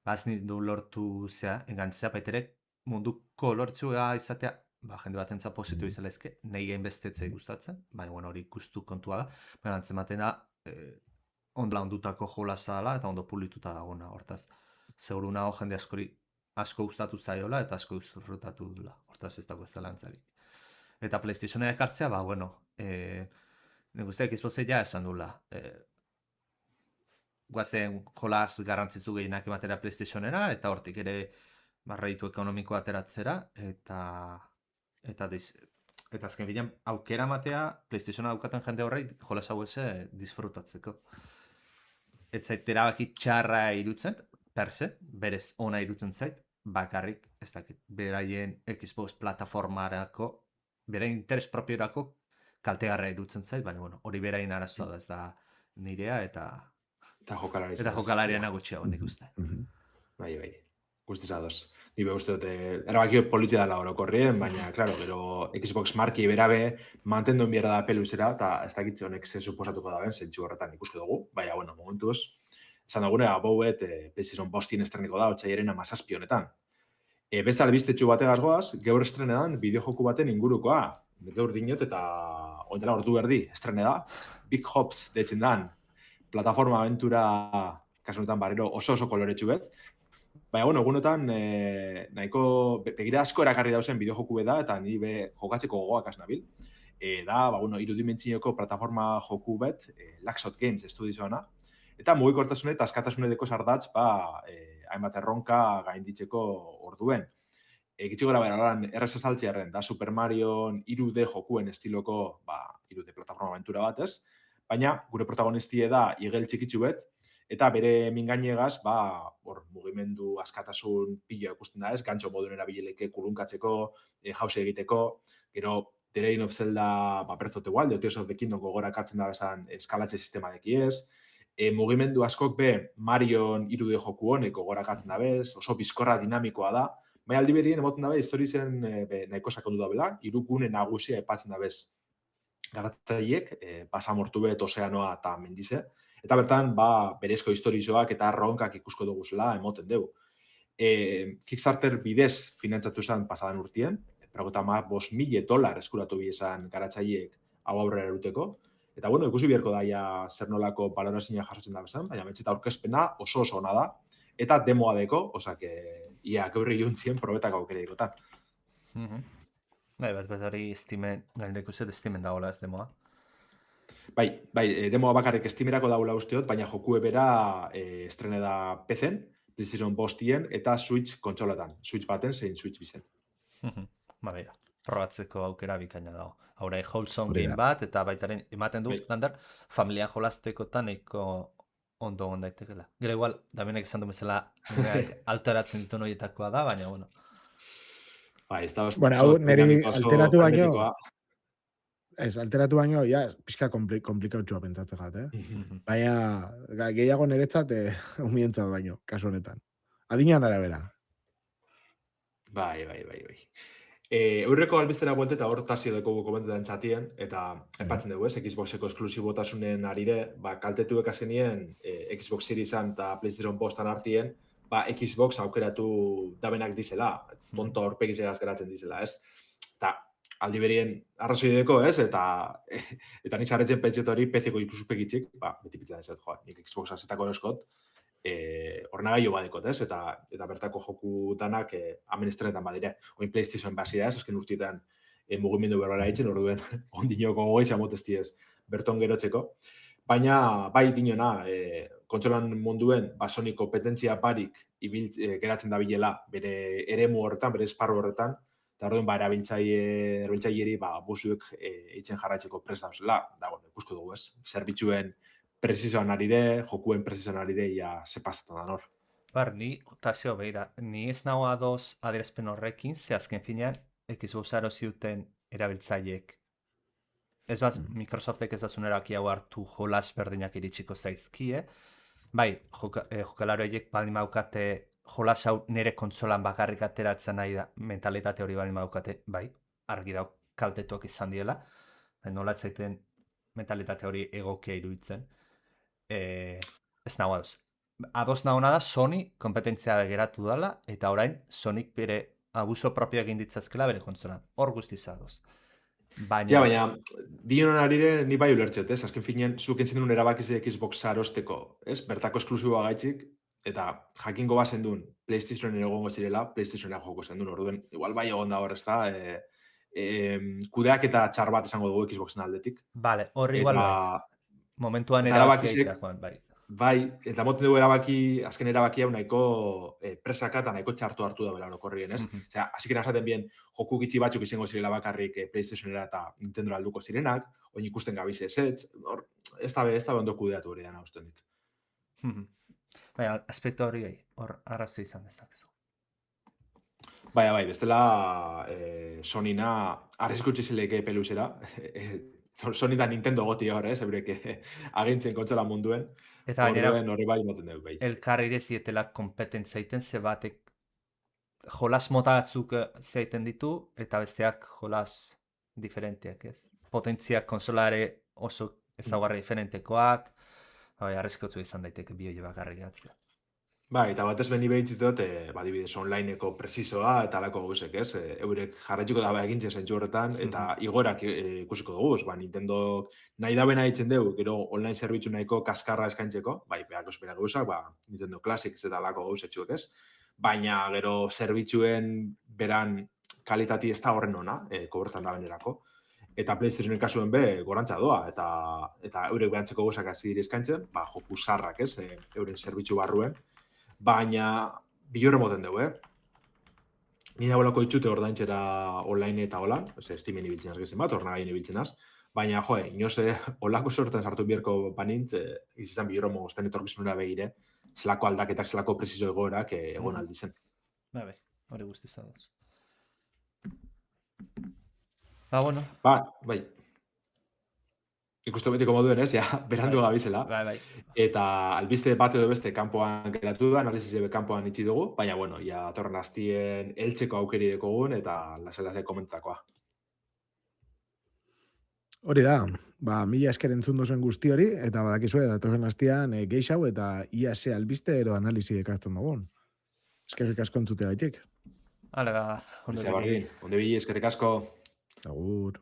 D: Ez nindun lortu zea, engantzea baita ere, munduko lortzua izatea, jende bat entza pozitu izala ezke, nahi gain bestetzei gustatzen, baina hori ikustu kontua da, baina antzematen da, ondla ondutako jolaza dela eta ondo pulituta dagoena, hortaz. Seguru nago jende asko gustatu zaiola eta asko disfrutatu dula, hortaz ez dago ezalantzarik. Eta PlayStationa ekartzea, bueno, nik usteak Xboxeia esan dula. Guazen jolaz garrantzizu gehienak ematera PlayStationera, eta hortik ere barraitu ekonomiko ateratzera, eta azken bidean aukera matea PlayStationa daukaten jende horrei jolas hau eze disfrutatzeko. Ez zait erabaki txarra irutzen, perse, berez ona irutzen zait, bakarrik, ez dakit, beraien Xbox plataformarako, beraien interes propiorako kaltegarra irutzen zait, baina hori beraien arazoa da, ez da nirea eta jokalarien agutxea honik uste.
E: Bai, guztiz adoz. Nibe uste dute, erabaki politzia dela orokorrien, baina, klaro, gero Xbox marki berabe mantenduen bierda da peluzera, eta ez dakitze honek ze suposatuko da ben, zentsu horretan ikuske dugu, baina, momentuz, esan dugune, Abowed, PlayStation bostien estreniko da, otxaiaren 17 honetan. Beste albistetxu bategaz goaz, gaur estrenedan bideojoku baten ingurukoa, gaur dinot eta ondela ordu berdi estrene da, Big Hops deitzen dan, plataforma aventura, kasunetan barriro oso koloretsu bet, baina, egunotan, nahiko begira asko erakarri dauzen bideojoku da, eta nire jokatzeko gogoak nabil. Da, irudimentzioko plataforma joku bet, Laxot Games estudioana, eta mugikortasune eta askatasunedeko sardatz, hainbat erronka gainditzeko orduen. Gitxiko gara beralan, errez azaltzearen, da Super Mario 3D jokuen estiloko 3D plataforma aventura bat, ez? baina gure protagonistie da igel txikitsu bet, eta bere mingainegaz, mugimendu askatasun pila ikusten da ez, gantxo moduen erabileleke kulunkatzeko, jause egiteko, gero The Legend of Zelda, Breath of the Wild, The Tears of the Kingdom gogora kartzen da bezan eskalatze sistema deki ez, mugimendu askok be Marion irude joku honek gogora kartzen da bez, oso bizkorra dinamikoa da, baina aldi berien emoten dabe, historizen nahiko sakondu da bela, irukune nagusia epatzen da bez garatzaiek, basamortu bet, ozeanoa eta mendize, eta bertan, berezko historizoak eta ronkak ikusko duguzela emoten dugu. Kickstarter bidez finantzatu zen pasadan urtien, $5,000 eskuratu bizan garatzaiek hau aurrera eruteko, eta bueno, ikusi beharko da zer nolako balorazioa jasotzen da bezan, baina mentzeta aurkezpena oso ona da, eta demoa deko, osak, gaur iluntzien probetak aukere dikotan.
D: Bat hori Steamen, gainera ikuset Steamen dagoela ez demoa.
E: Bai, demoa bakarrik Steamerako dagoela usteot, baina jokue bera estrene da PC-en, PlayStation 5 eta Switch kontsolatan, Switch baten zein Switch bizen.
D: Beira, probatzeko aukera bikaina dago. Haurai, wholesome game bat, eta baitaren ematen du, lander, familia jolaztekotan nahiko ondo daitekela. Gero igual, Damienek esan du bezala alteratzen ditu noietakoa da, baina, bueno.
E: Ez da oso...
C: Bueno, hau niri alteratu baino... alteratu baino, pixka komplikautxua pentsatzen jat, Baina, gehiago niretzat, humientzat baino, kasu honetan. Adinean arabera.
E: Bai. Eurreko albiztera buelte eta hor tasio deko komentetan txatien, eta epatzen dugu ez, Xboxeko esklusibotasunen arire, kaltetuek azenien Xbox Seriesan eta PlayStation 5 artien, Xbox aukeratu dabenak dizela, tonto horpegizegaz geratzen dizela, ez? Eta aldi berien arrazoi deko, ez? Eta nizarretzen pentsiotu hori PC-ko ikuspegitzik, beti pitzan ez, nik Xbox azetako eroskot, ornagailo badekot, ez? Eta bertako joku danak amen estrenetan badire. Oin PlayStation bazia ez, azken urtietan mugimendu berbara hitzen, orduen ondinoko gogoizia motesti ez berton gerotzeko. Baina, bai dinona, kontsolan munduen Sony kompetentzia barik geratzen da bilela bere eremu horretan, bere esparru horretan, eta orduen erabiltzaileri buzuek hitzen jarraitzeko prest dauzela. Da, ikusko dugu ez, zerbitzuen presizoan arire, jokuen presizoan arire, sepaztan da nor.
D: Tasio, beira, ni ez nago adoz adierazpen horrekin, ze azken finean, Xbox ziuten erabiltzaiek. Ez bat, Microsoftek ez bazun eraki hau hartu jolas berdinak iritsiko zaizkie. Bai, jokalaro horiek baldin maukate jolas hau nire kontsolan bakarrik ateratzen nahi da, mentalitate hori baldin maukate, bai, argi dauk kaltetuak izan diela, nola etzaiten mentalitate hori egokia iruditzen. Ez nago adoz. Adoz nahona da Sony kompetentzia geratu dela, eta orain Sonic bere abuso propio egin ditzazkela bere kontsolan. Hor guztiz adoz.
E: Baina, dionan arire ni bai ulertxet, ez? Azken finean, zuk entzen duen erabakize Xbox arosteko, ez? Bertako esklusiboa gaitzik, eta jakingo bazen duen PlayStationen egongo zirela, PlayStationera joko zen duen, orduen, igual bai egon da hor, ez da, kudeak eta txar bat esango dugu Xboxen aldetik.
D: Bale, horri igual bai. Momentuan erabakia bai.
E: Bai, eta moten dugu azken erabaki hau nahiko presaka eta nahiko txartu hartu da bela orokorrien, ez? Osea, hasik esaten bien, joku gitxi batzuk izango zirela bakarrik PlayStationera eta Nintendora alduko zirenak, oin ikusten gabiz ez, ez da ondo kudeatu hori dana usten dit.
D: Baina, aspektu hori hor arrazio izan dezakezu.
E: Bai, bestela Sonyna arriskutsi zileke peluzera, Sony da Nintendo goti hor, eurek agintzen kontsola munduen.
D: Eta gainera,
E: horri bai moten dugu, bai.
D: Elkarri ere zietela kompetentza egiten, ze batek jolas mota batzuk zeiten ditu, eta besteak jolas diferenteak, ez? Potentziak konsolare oso ezaugarri diferentekoak, arriskotzu izan daiteke bioie bakarri gehatzea.
E: Bai, eta batez beni behitzutot, badibidez onlineko presizoa eta alako gauzek, ez? Eurek jarraituko daba egintzen zentzu horretan, eta igorak ikusiko dugu, Nintendo nahi dabena hitzen dugu, gero online zerbitzu nahiko kaskarra eskaintzeko, bai, behako espera gauzak, Nintendo Classics eta alako gauzetxuek, ez? Baina gero zerbitzuen beran kalitati ez da horren ona, kobertan da benerako. Eta PlayStationen kasuen be, gorantza doa, eta eurek behantzeko gauzak hasi eskaintzen, joku sarrak, ez? Euren zerbitzu barruen. Baina, bilorre moten dugu, Nina bolako itxute ordaintxera online eta hola, Steamen ibiltzen az gezen bat, ornagaien ibiltzen az, baina, inoz olako sorten sartu bierko banintz, izan bi euro mogosten etorkizunera begire, zelako aldaketak, zelako presizo egoerak egon aldi zen.
D: Bai, hori guztiz ados. Bueno.
E: Bai. Ikustu betiko moduen ez, berandu gabizela.
D: Bai.
E: Eta albiste bat edo beste kanpoan geratu da, analizise kanpoan itxi dugu, baina, atorren hastien heltzeko aukeri dekogun eta lasai komentakoa.
C: Hori da, mila esker entzun duzuen guzti hori, eta badakizue, datorren hastian geixau eta ia ze albiste ero analizi ekartzen dugun. Eskerrik asko entzute gaitik.
D: Hale,
E: Onde bili, eskerrik asko.
C: Agur.